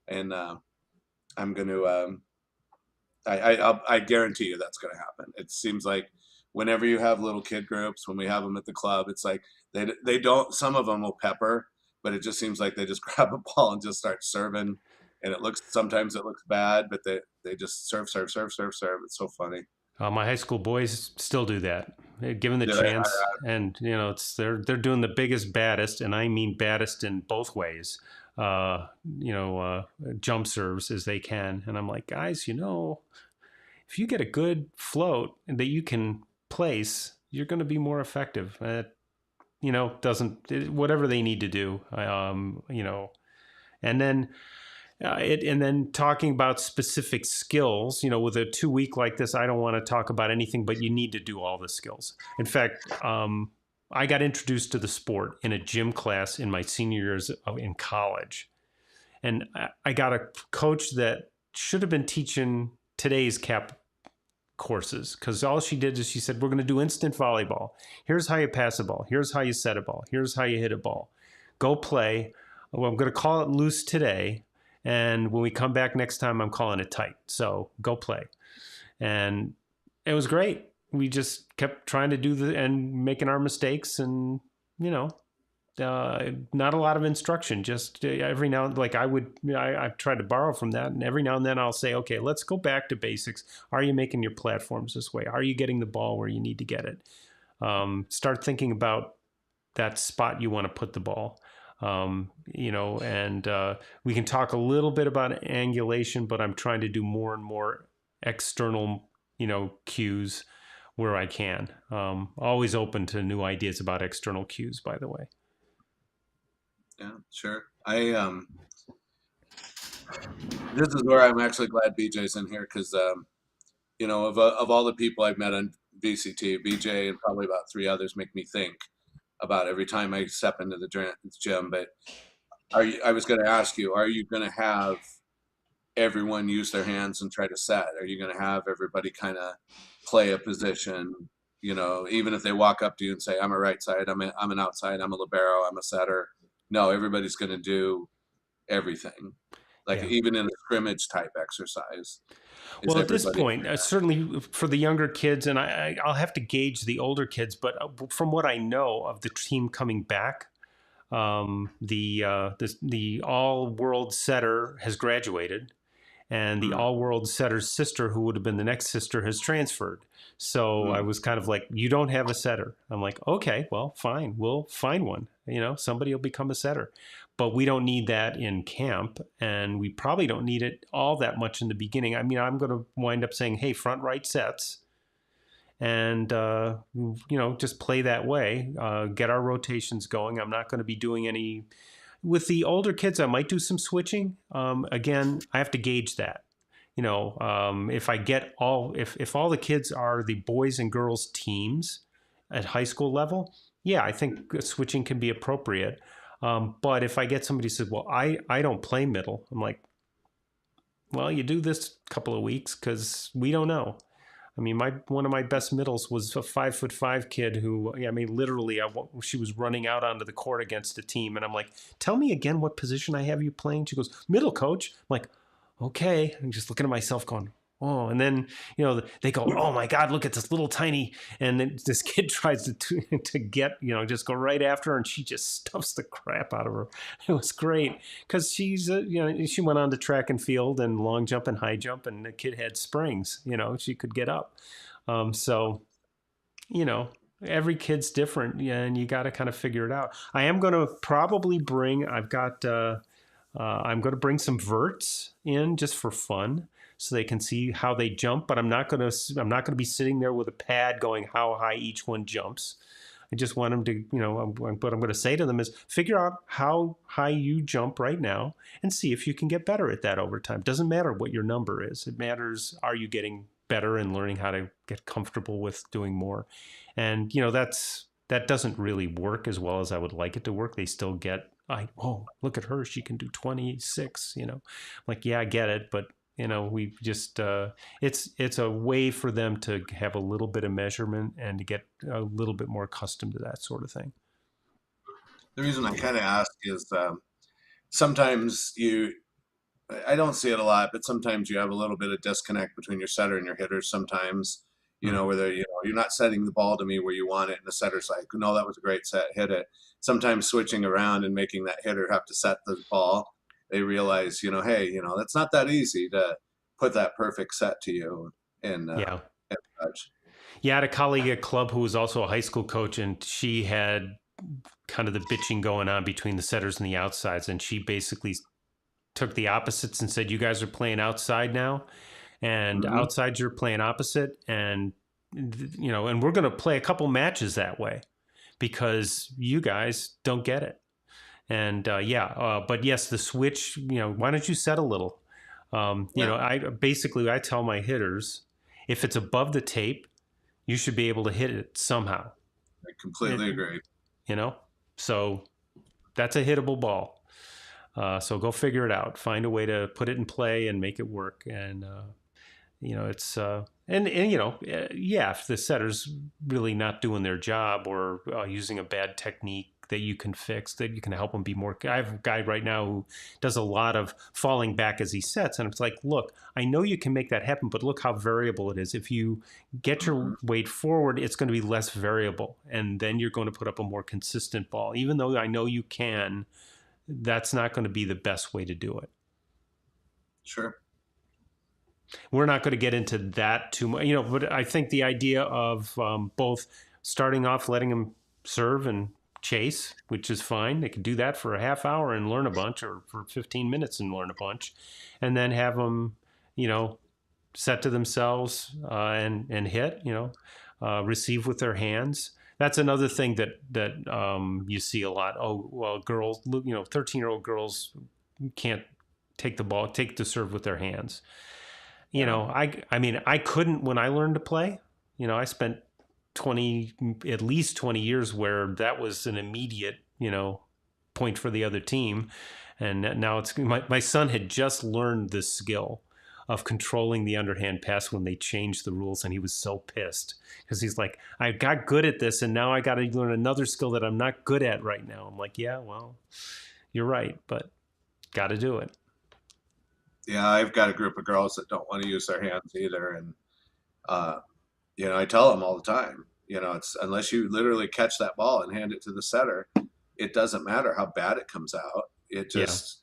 A: and I'm going to. I guarantee you that's going to happen. It seems like whenever you have little kid groups, when we have them at the club, it's like they don't. Some of them will pepper, but it just seems like they just grab a ball and just start serving. And sometimes it looks bad, but they just serve. It's so funny.
B: My high school boys still do that. Given the chance, and they're doing the biggest, baddest, and I mean baddest in both ways. Jump serves as they can, and I'm like, guys, if you get a good float that you can place, you're going to be more effective. Whatever they need to do, and then. And then talking about specific skills, with a 2 week like this, I don't want to talk about anything, but you need to do all the skills. In fact, I got introduced to the sport in a gym class in my senior years in college. And I got a coach that should have been teaching today's CAP courses, because all she did is she said, we're going to do instant volleyball. Here's how you pass a ball. Here's how you set a ball. Here's how you hit a ball. Go play. Well, I'm going to call it loose today. And when we come back next time, I'm calling it tight. So go play. And it was great. We just kept trying to do and making our mistakes, and, not a lot of instruction. Just every now and I've tried to borrow from that. And every now and then I'll say, okay, let's go back to basics. Are you making your platforms this way? Are you getting the ball where you need to get it? Start thinking about that spot you want to put the ball. And we can talk a little bit about angulation, but I'm trying to do more and more external, cues where I can. Always open to new ideas about external cues, by the way.
A: Yeah, sure. This is where I'm actually glad BJ's in here because, of all the people I've met on VCT, BJ and probably about 3 others make me think about every time I step into the gym. But I was going to ask you, are you going to have everyone use their hands and try to set? Are you going to have everybody kind of play a position, even if they walk up to you and say, I'm a right side, I'm an outside, I'm a libero, I'm a setter? No, everybody's going to do everything. Even in a scrimmage type exercise.
B: Well, at this point, certainly for the younger kids, and I'll have to gauge the older kids, but from what I know of the team coming back, the all-world setter has graduated, and the all-world setter's sister, who would have been the next sister, has transferred. So I was kind of like, you don't have a setter. I'm like, okay, well, fine. We'll find one. Somebody will become a setter. But we don't need that in camp, and we probably don't need it all that much in the beginning. I mean, I'm going to wind up saying, hey, front right sets, and, just play that way, get our rotations going. I'm not going to be doing any... With the older kids, I might do some switching. Again, I have to gauge that. If I get if all the kids are the boys and girls teams at high school level, yeah, I think switching can be appropriate. But if I get somebody who says, well, I don't play middle, I'm like, well, you do this couple of weeks because we don't know. I mean, one of my best middles was a 5'5" kid who, I mean, literally, she was running out onto the court against a team, and I'm like, "Tell me again what position I have you playing." She goes, "Middle, coach." I'm like, "Okay." I'm just looking at myself, going, "Oh." And then they go, "Oh my God, look at this little tiny," and then this kid tries to get just go right after her, and she just stuffs the crap out of her. It was great because she's she went on to track and field and long jump and high jump, and the kid had springs. She could get up. So every kid's different, and you got to kind of figure it out. I am going to probably bring. I'm going to bring some verts in just for fun, so they can see how they jump. But I'm not going to be sitting there with a pad going how high each one jumps. I just want them to, what I'm going to say to them is figure out how high you jump right now and see if you can get better at that over time. Doesn't matter what your number is. It matters, are you getting better and learning how to get comfortable with doing more? And, that doesn't really work as well as I would like it to work. They still get, oh, look at her, she can do 26, like, yeah, I get it. But, we just, it's a way for them to have a little bit of measurement and to get a little bit more accustomed to that sort of thing.
A: The reason I kind of ask is sometimes I don't see it a lot, but sometimes you have a little bit of disconnect between your setter and your hitters sometimes, where they're, you're not setting the ball to me where you want it. And the setter's like, no, that was a great set, hit it. Sometimes switching around and making that hitter have to set the ball, they realize, hey, that's not that easy to put that perfect set to you. And
B: yeah. I had a colleague at club who was also a high school coach, and she had kind of the bitching going on between the setters and the outsides. And she basically took the opposites and said, you guys are playing outside now, and outsides you're playing opposite. And, and we're going to play a couple matches that way because you guys don't get it. And but yes, the switch, why don't you set a little? I tell my hitters, if it's above the tape, you should be able to hit it somehow.
A: I completely agree.
B: So that's a hittable ball. So go figure it out. Find a way to put it in play and make it work. And it's if the setter's really not doing their job or using a bad technique that you can fix, that you can help them be more. I have a guy right now who does a lot of falling back as he sets, and it's like, look, I know you can make that happen, but look how variable it is. If you get your weight forward, it's going to be less variable, and then you're going to put up a more consistent ball. Even though I know you can, that's not going to be the best way to do it.
A: Sure.
B: We're not going to get into that too much, but I think the idea of both starting off, letting them serve and chase, which is fine. They can do that for a half hour and learn a bunch, or for 15 minutes and learn a bunch, and then have them, set to themselves and hit, receive with their hands. That's another thing that you see a lot. Oh, well, girls, 13-year-old girls can't take the serve with their hands. I mean, I couldn't when I learned to play. I spent at least 20 years where that was an immediate, point for the other team. And now it's my son had just learned this skill of controlling the underhand pass when they changed the rules, and he was so pissed because he's like, I got good at this and now I got to learn another skill that I'm not good at right now. I'm like, yeah, well, you're right, but got to do it.
A: Yeah, I've got a group of girls that don't want to use their hands either, and I tell them all the time, it's unless you literally catch that ball and hand it to the setter, it doesn't matter how bad it comes out. It just,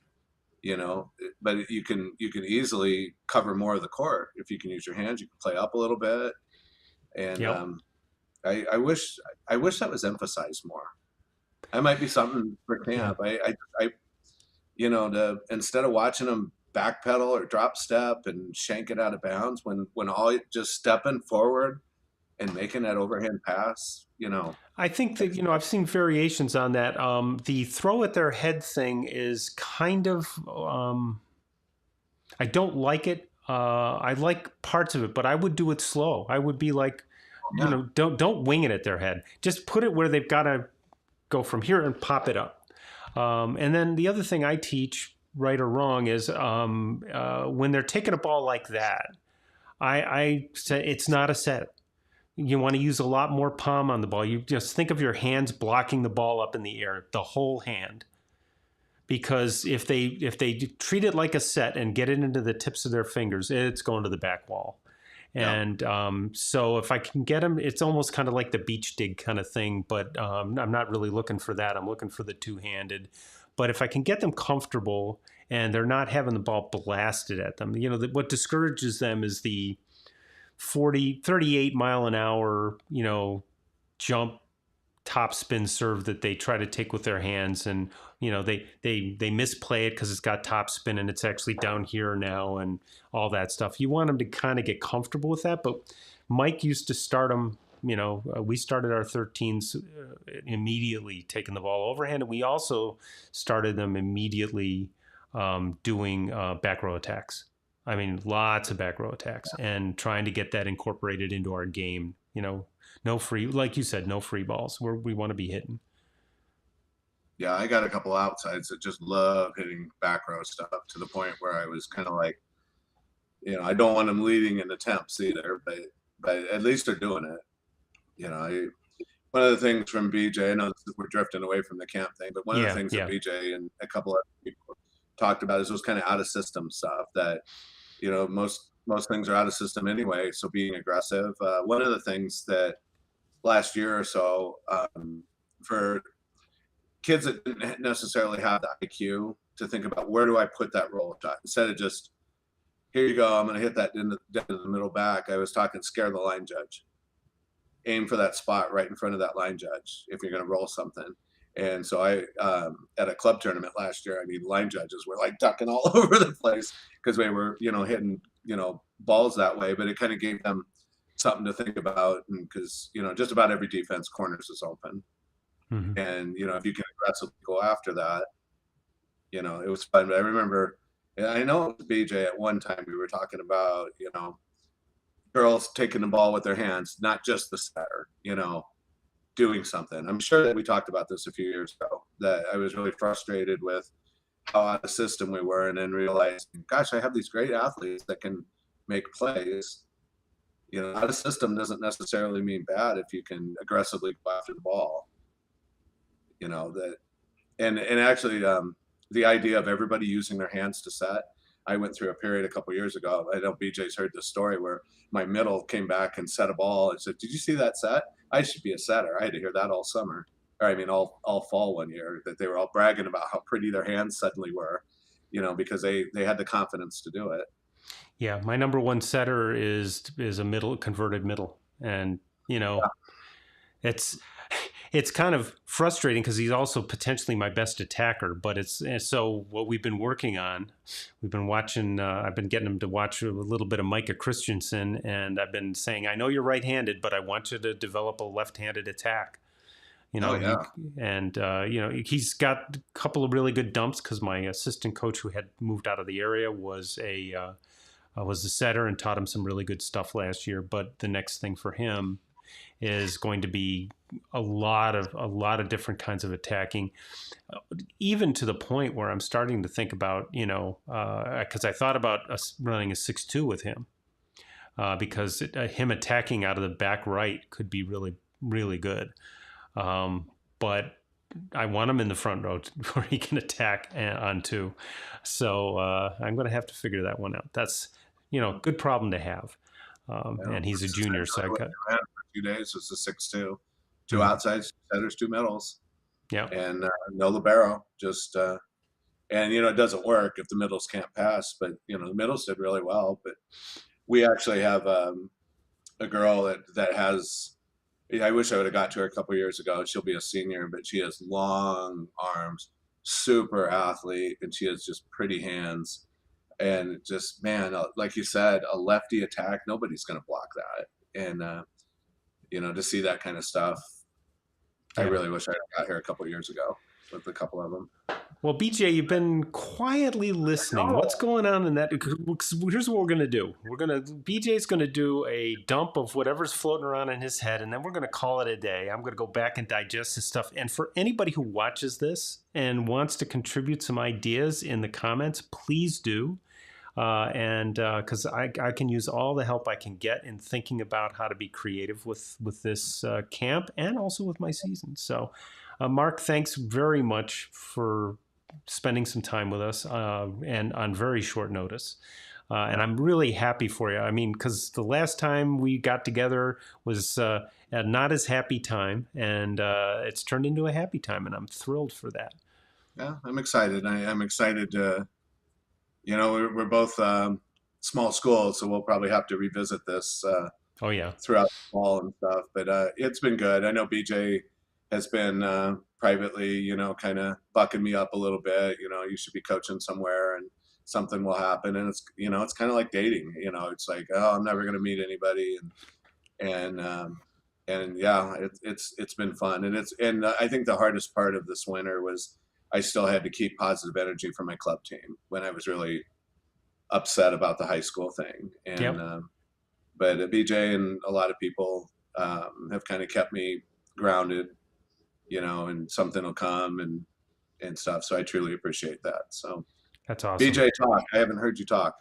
A: but you can easily cover more of the court if you can use your hands. You can play up a little bit, and I wish that was emphasized more. That might be something for camp. Instead of watching them backpedal or drop step and shank it out of bounds, when all just stepping forward and making that overhand pass,
B: I think that, I've seen variations on that. The throw at their head thing is kind of, I don't like it. I like parts of it, but I would do it slow. I would be like, don't wing it at their head. Just put it where they've got to go from here and pop it up. And then the other thing I teach right or wrong, is when they're taking a ball like that, I say it's not a set. You want to use a lot more palm on the ball. You just think of your hands blocking the ball up in the air, the whole hand. Because if they treat it like a set and get it into the tips of their fingers, it's going to the back wall.
A: Yeah.
B: And so if I can get them, it's almost kind of like the beach dig kind of thing, but I'm not really looking for that. I'm looking for the two-handed. But if I can get them comfortable and they're not having the ball blasted at them, what discourages them is the 38 mile an hour, jump top spin serve that they try to take with their hands, and they misplay it because it's got top spin and it's actually down here now and all that stuff. You want them to kind of get comfortable with that. But Mike used to start them. We started our 13s immediately taking the ball overhand, and we also started them immediately doing back row attacks. I mean, lots of back row attacks, and trying to get that incorporated into our game. No free, like you said, no free balls where we want to be hitting.
A: Yeah, I got a couple outsides that just love hitting back row stuff, to the point where I was kind of like, I don't want them leading in attempts either, but at least they're doing it. One of the things from BJ, I know we're drifting away from the camp thing, but one of the things that BJ and a couple of people talked about is those kind of out of system stuff that, most things are out of system anyway. So being aggressive, one of the things that last year or so, for kids that didn't necessarily have the IQ to think about, where do I put that roll shot, instead of just, here you go, I'm going to hit that in the middle back. I was talking, scare the line judge, aim for that spot right in front of that line judge if you're going to roll something. And so I, at a club tournament last year, line judges were like ducking all over the place because we were, hitting, balls that way, but it kind of gave them something to think about. And because, just about every defense corners is open. Mm-hmm. And, if you can aggressively go after that, it was fun. But I remember, I know it was BJ at one time, we were talking about, girls taking the ball with their hands, not just the setter, doing something. I'm sure that we talked about this a few years ago, that I was really frustrated with how out of system we were, and then realized, gosh, I have these great athletes that can make plays. Out of system doesn't necessarily mean bad if you can aggressively go after the ball. And actually, the idea of everybody using their hands to set. I went through a period a couple years ago. I know BJ's heard this story where my middle came back and set a ball and said, "Did you see that set? I should be a setter." I had to hear that all summer, or all fall one year, that they were all bragging about how pretty their hands suddenly were, because they had the confidence to do it.
B: Yeah, my number one setter is a converted middle, and it's kind of frustrating because he's also potentially my best attacker. But so what we've been working on, we've been watching, I've been getting him to watch a little bit of Micah Christensen, and I've been saying, I know you're right-handed, but I want you to develop a left-handed attattack. He's got a couple of really good dumps because my assistant coach, who had moved out of the area, was a setter and taught him some really good stuff last year. But the next thing for him is going to be a lot of different kinds of attacking, even to the point where I'm starting to think about, because I thought about running a 6-2 with him, because him attacking out of the back right could be really, really good. But I want him in the front row where he can attack on two. So I'm going to have to figure that one out. That's, good problem to have. And he's a junior, so I got
A: for 2 days. It's a 6-2, two outside setters, two middles.
B: Yeah, and
A: no libero. Just and it doesn't work if the middles can't pass. But the middles did really well. But we actually have a girl that has. I wish I would have got to her a couple years ago. She'll be a senior, but she has long arms, super athlete, and she has just pretty hands. And just, man, like you said, a lefty attack, nobody's going to block that. And, to see that kind of stuff, I really wish I got here a couple of years ago. with a couple of them.
B: Well, BJ, you've been quietly listening. What's going on in that? Here's what we're going to do. BJ's going to do a dump of whatever's floating around in his head, and then we're going to call it a day. I'm going to go back and digest his stuff. And for anybody who watches this and wants to contribute some ideas in the comments, please do. Because I can use all the help I can get in thinking about how to be creative with this camp and also with my season. So, Mark, thanks very much for spending some time with us and on very short notice. And I'm really happy for you. I mean, because the last time we got together was not as happy time, and it's turned into a happy time, and I'm thrilled for that.
A: Yeah, I'm excited. I'm excited to, we're both small schools, so we'll probably have to revisit this
B: oh yeah,
A: throughout the fall and stuff. But it's been good. I know BJ has been privately, kind of bucking me up a little bit. You should be coaching somewhere, and something will happen. And it's, it's kind of like dating. It's like, oh, I'm never going to meet anybody, and yeah, it's been fun. And I think the hardest part of this winter was I still had to keep positive energy for my club team when I was really upset about the high school thing. And
B: yep.
A: But BJ and a lot of people have kind of kept me grounded, and something will come and stuff. So I truly appreciate that. So
B: that's awesome.
A: BJ, talk. I haven't heard you talk.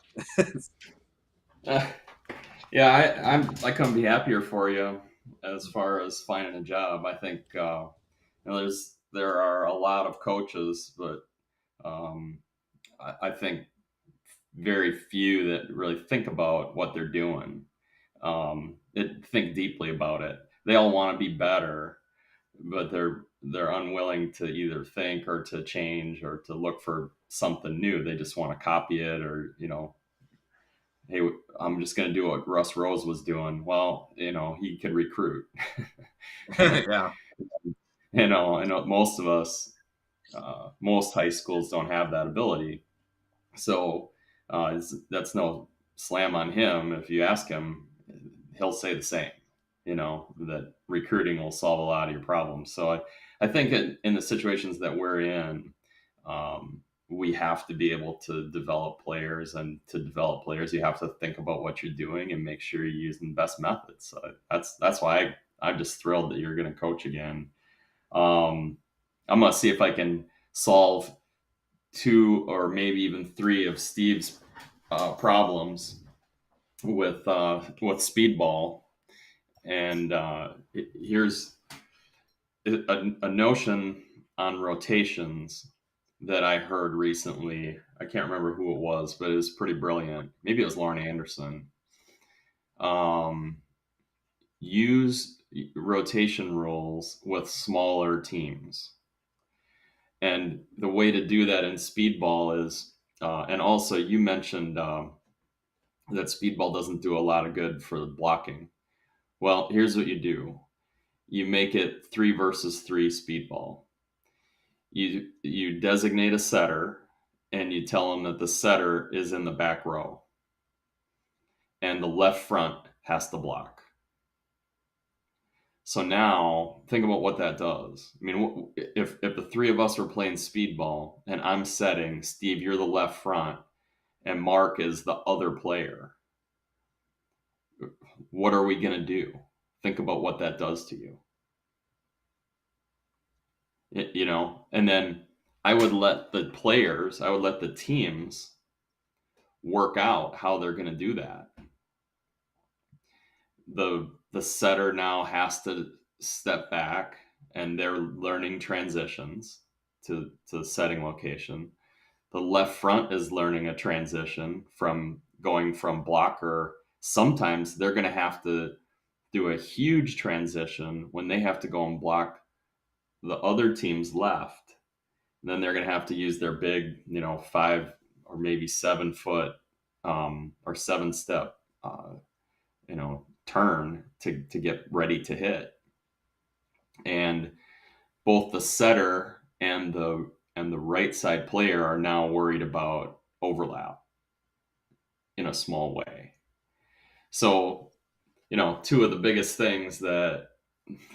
C: Yeah, I couldn't be happier for you as far as finding a job. I think there are a lot of coaches, but I think very few that really think about what they're doing. Think deeply about it. They all want to be better, but they're unwilling to either think or to change or to look for something new. They just want to copy it, or hey, I'm just going to do what Russ Rose was doing. Well, he could recruit.
A: Yeah.
C: And most of us, most high schools don't have that ability. So that's no slam on him. If you ask him, he'll say the same, that recruiting will solve a lot of your problems. So I think in the situations that we're in, we have to be able to develop players, and to develop players, you have to think about what you're doing and make sure you're using the best methods. So that's why I'm just thrilled that you're going to coach again. I'm going to see if I can solve 2 or maybe even 3 of Steve's problems with speedball. And here's a notion on rotations that I heard recently. I can't remember who it was, but it was pretty brilliant. Maybe it was Lauren Anderson. Use rotation rules with smaller teams. And the way to do that in speedball is, and also you mentioned that speedball doesn't do a lot of good for blocking. Well, here's what you do. You make it 3 versus 3 speedball. You designate a setter, and you tell them that the setter is in the back row, and the left front has to block. So now think about what that does. I mean, if the 3 of us were playing speedball and I'm setting, Steve, you're the left front, and Mark is the other player, what are we going to do? Think about what that does to you. And then I would let the teams work out how they're going to do that. The setter now has to step back, and they're learning transitions to setting location. The left front is learning a transition from going from blocker. Sometimes they're going to have to do a huge transition when they have to go and block the other team's left. Then they're going to have to use their big, 5 or maybe 7 foot or 7 step, turn to get ready to hit. And both the setter and the right side player are now worried about overlap in a small way. So, 2 of the biggest things that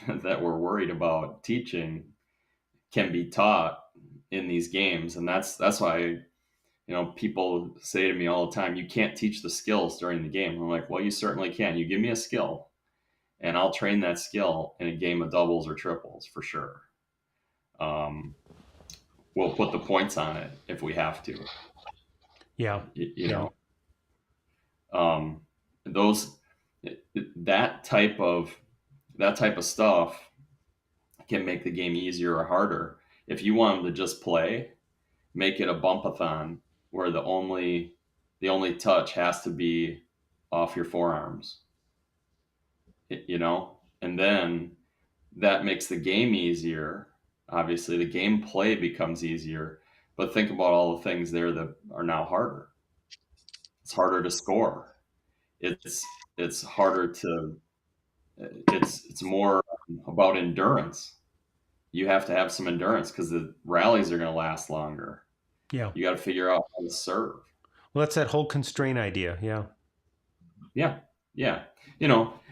C: we're worried about teaching can be taught in these games. And that's why, people say to me all the time, you can't teach the skills during the game. I'm like, well, you certainly can. You give me a skill and I'll train that skill in a game of doubles or triples for sure. We'll put the points on it if we have to.
B: Yeah.
C: You know, those that type of stuff can make the game easier or harder. If you want them to just play, make it a bumpathon where the only touch has to be off your forearms. And then that makes the game easier. Obviously, the gameplay becomes easier, but think about all the things there that are now harder. It's harder to score. It's harder to. It's more about endurance. You have to have some endurance because the rallies are going to last longer.
B: Yeah.
C: You got to figure out how to serve.
B: Well, that's that whole constraint idea. Yeah.
C: Yeah.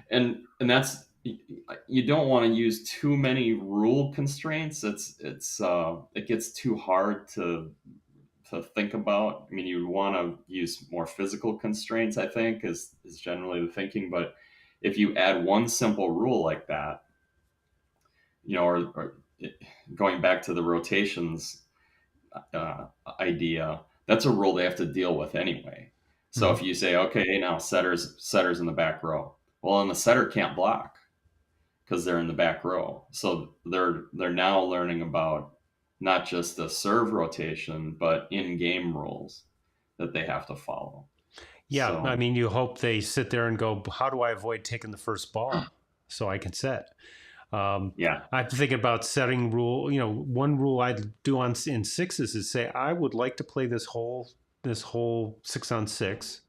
C: And that's, you don't want to use too many rule constraints. It gets too hard to think about. I mean, you want to use more physical constraints, I think, is generally the thinking. But if you add one simple rule like that, or going back to the rotations idea, that's a rule they have to deal with anyway. So if you say, okay, now setters in the back row, well, then the setter can't block because they're in the back row. So they're now learning about not just the serve rotation, but in-game rules that they have to follow.
B: Yeah, so, I mean, you hope they sit there and go, how do I avoid taking the first ball so I can set? I'm thinking about setting rule. One rule I do in sixes is say I would like to play this whole 6-on-6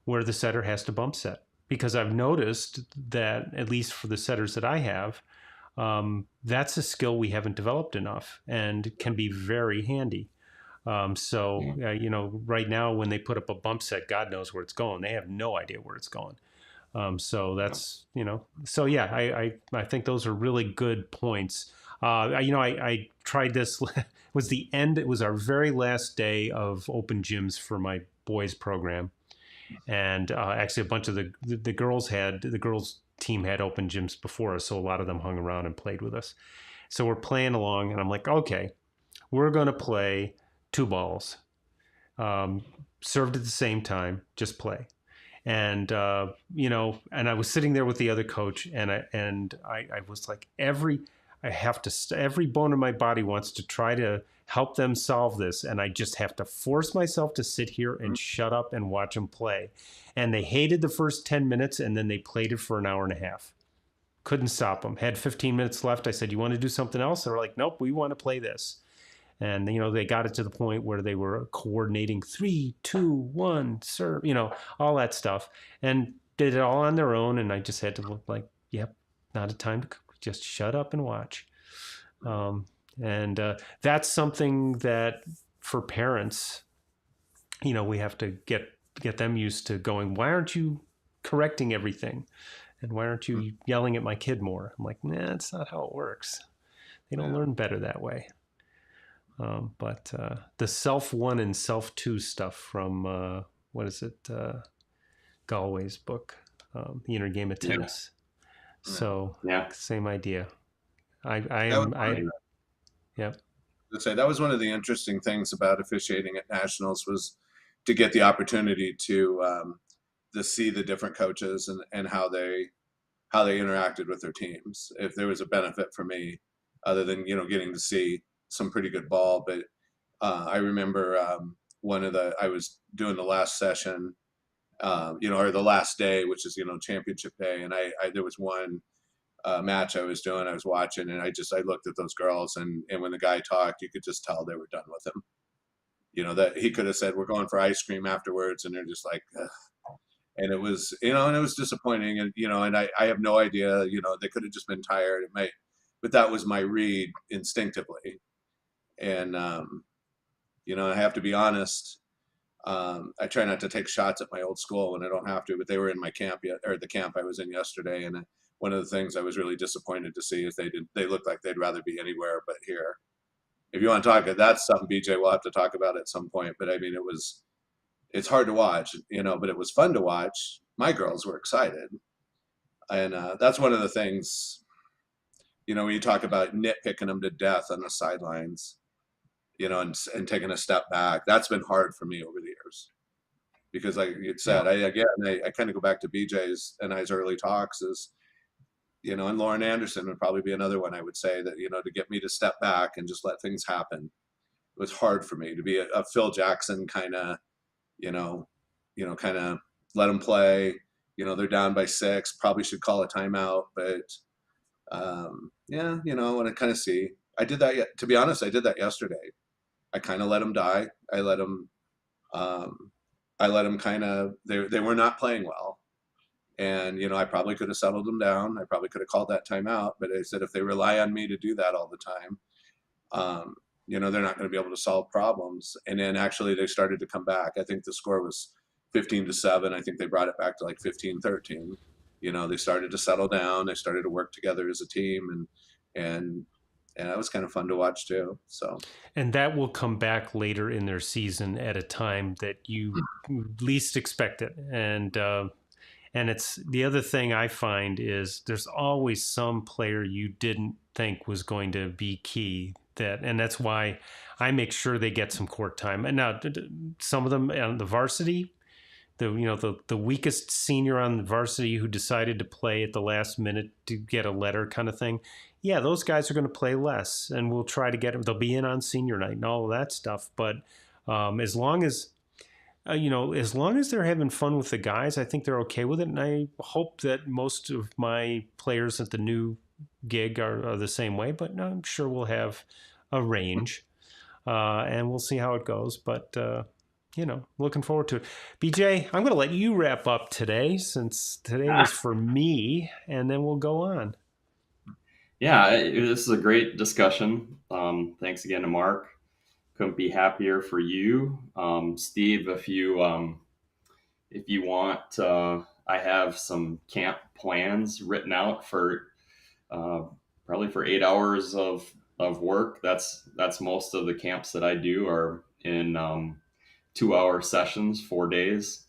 B: where the setter has to bump set, because I've noticed that, at least for the setters that I have, that's a skill we haven't developed enough and can be very handy. Right now when they put up a bump set, God knows where it's going. They have no idea where it's going. So that's, I think those are really good points. I tried this, it was our very last day of open gyms for my boys program. And actually a bunch of the girls team had open gyms before us. So a lot of them hung around and played with us. So we're playing along and I'm like, okay, we're going to play 2 balls, served at the same time, just play. And, and I was sitting there with the other coach and I was like, every bone in my body wants to try to help them solve this. And I just have to force myself to sit here and shut up and watch them play. And they hated the first 10 minutes and then they played it for an hour and a half. Couldn't stop them. Had 15 minutes left. I said, you want to do something else? They were like, nope, we want to play this. And, they got it to the point where they were coordinating 3, 2, 1, serve, all that stuff, and did it all on their own. And I just had to look like, yep, not a time to just shut up and watch. That's something that for parents, we have to get them used to going, why aren't you correcting everything? And why aren't you yelling at my kid more? I'm like, nah, that's not how it works. They don't learn better that way. But the self 1 and self 2 stuff from, Galway's book, The Inner Game of Tennis. Yeah. So same idea. Yep.
A: Let's say that was one of the interesting things about officiating at nationals, was to get the opportunity to see the different coaches and how they interacted with their teams. If there was a benefit for me, other than getting to see some pretty good ball, but I remember I was doing the last session, or the last day, which is championship day, and I there was one match I was watching, and I looked at those girls, and when the guy talked, you could just tell they were done with him. That he could have said, we're going for ice cream afterwards, and they're just like, ugh. And it was and it was disappointing, and and I have no idea, they could have just been tired. But that was my read instinctively. And I have to be honest, I try not to take shots at my old school when I don't have to, but they were in my camp the camp I was in yesterday, and one of the things I was really disappointed to see is they looked like they'd rather be anywhere but here. if you want to talk, that's something BJ will have to talk about at some point. But I mean, it's hard to watch, but it was fun to watch. My girls were excited. And that's one of the things, when you talk about nitpicking them to death on the sidelines, and taking a step back, that's been hard for me over the years. Because like you said, I kind of go back to BJ's and I's early talks is, and Lauren Anderson would probably be another one I would say that, to get me to step back and just let things happen. It was hard for me to be a Phil Jackson kind of, kind of let them play. They're down by 6, probably should call a timeout, but when I kind of see, I did that. To be honest, I did that yesterday. I kind of let them die. I let them kind of, they were not playing well. And, I probably could have settled them down. I probably could have called that timeout, but I said, if they rely on me to do that all the time, they're not going to be able to solve problems. And then actually they started to come back. I think the score was 15-7. I think they brought it back to like 15-13. They started to settle down. They started to work together as a team, and it was kind of fun to watch too. So,
B: and that will come back later in their season at a time that you least expect it. And it's the other thing I find is there's always some player you didn't think was going to be key. And that's why I make sure they get some court time. And now some of them on the varsity, the weakest senior on the varsity who decided to play at the last minute to get a letter kind of thing. Yeah, those guys are going to play less, and we'll try to get them. They'll be in on senior night and all of that stuff. But as long as they're having fun with the guys, I think they're okay with it. And I hope that most of my players at the new gig are the same way. But I'm sure we'll have a range, and we'll see how it goes. But looking forward to it. BJ, I'm going to let you wrap up today, since today was for me, and then we'll go on.
C: Yeah, this is a great discussion. Thanks again to Mark. Couldn't be happier for you, Steve. If you want, I have some camp plans written out for probably for 8 hours of work. That's most of the camps that I do are in 2-hour sessions, 4 days.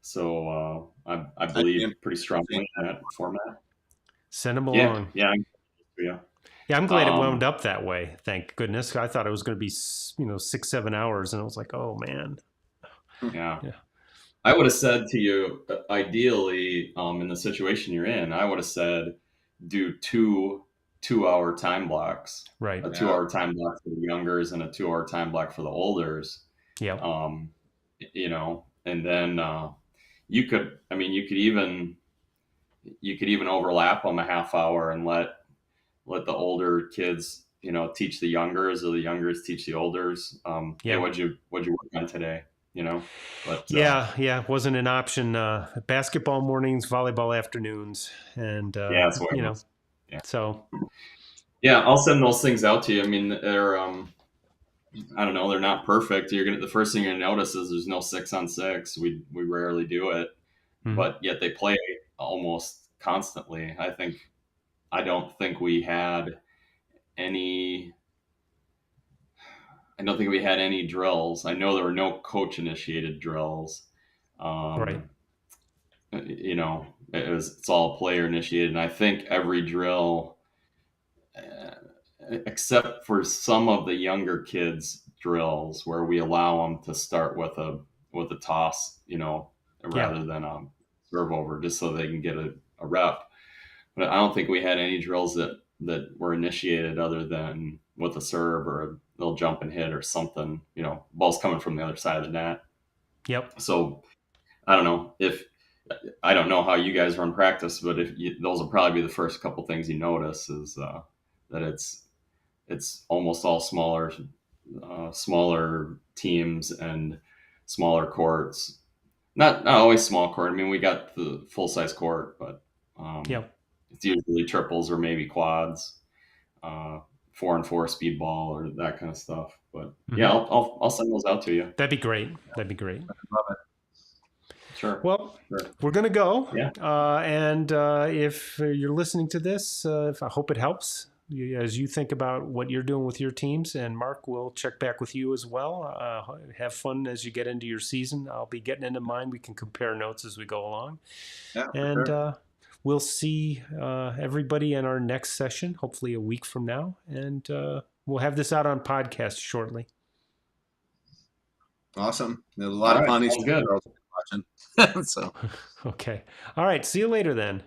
C: So I believe pretty strongly in that format.
B: Send them along.
C: Yeah.
B: Yeah, I'm glad it wound up that way. Thank goodness. I thought it was going to be 6-7 hours, and I was like, oh man.
C: Yeah. I would have said to you, ideally, in the situation you're in, I would have said do 2-hour time blocks.
B: Right.
C: A 2-hour time block for the youngers and a 2-hour time block for the olders.
B: Yeah.
C: And then you could even overlap them a half hour and let the older kids, teach the youngers, or the youngers teach the olders. Hey, what'd you work on today? But
B: it wasn't an option. Basketball mornings, volleyball afternoons, and
C: that's what it was. Yeah.
B: So
C: yeah, I'll send those things out to you. I mean, they're I don't know, they're not perfect. The first thing you're gonna notice is there's no 6-on-6. We rarely do it, but yet they play almost constantly. I don't think we had any drills. I know there were no coach initiated drills.
B: Right.
C: It's all player initiated. And I think every drill, except for some of the younger kids drills where we allow them to start with a toss, rather than a serve over, just so they can get a rep. But I don't think we had any drills that were initiated other than with a serve or they'll jump and hit or something, ball's coming from the other side of the net. Yep. So I don't know how you guys run practice, but those will probably be the first couple things you notice is that it's almost all smaller teams and smaller courts. Not always small court. I mean, we got the full size court, but it's usually triples or maybe quads, 4-on-4 speed ball or that kind of stuff. But yeah, I'll send those out to you.
B: That'd be great. That'd be great.
A: I love it.
C: Sure.
B: Well, we're going to go.
C: Yeah.
B: And if you're listening to this, I hope it helps. as you think about what you're doing with your teams. And Mark, we'll check back with you as well. Have fun as you get into your season. I'll be getting into mine. We can compare notes as we go along.
A: Yeah,
B: And
A: sure.
B: we'll see everybody in our next session, hopefully a week from now. And we'll have this out on podcast shortly.
A: Awesome. There's a lot of funny stuff
C: good.
A: watching. So
B: Okay. All right. See you later then.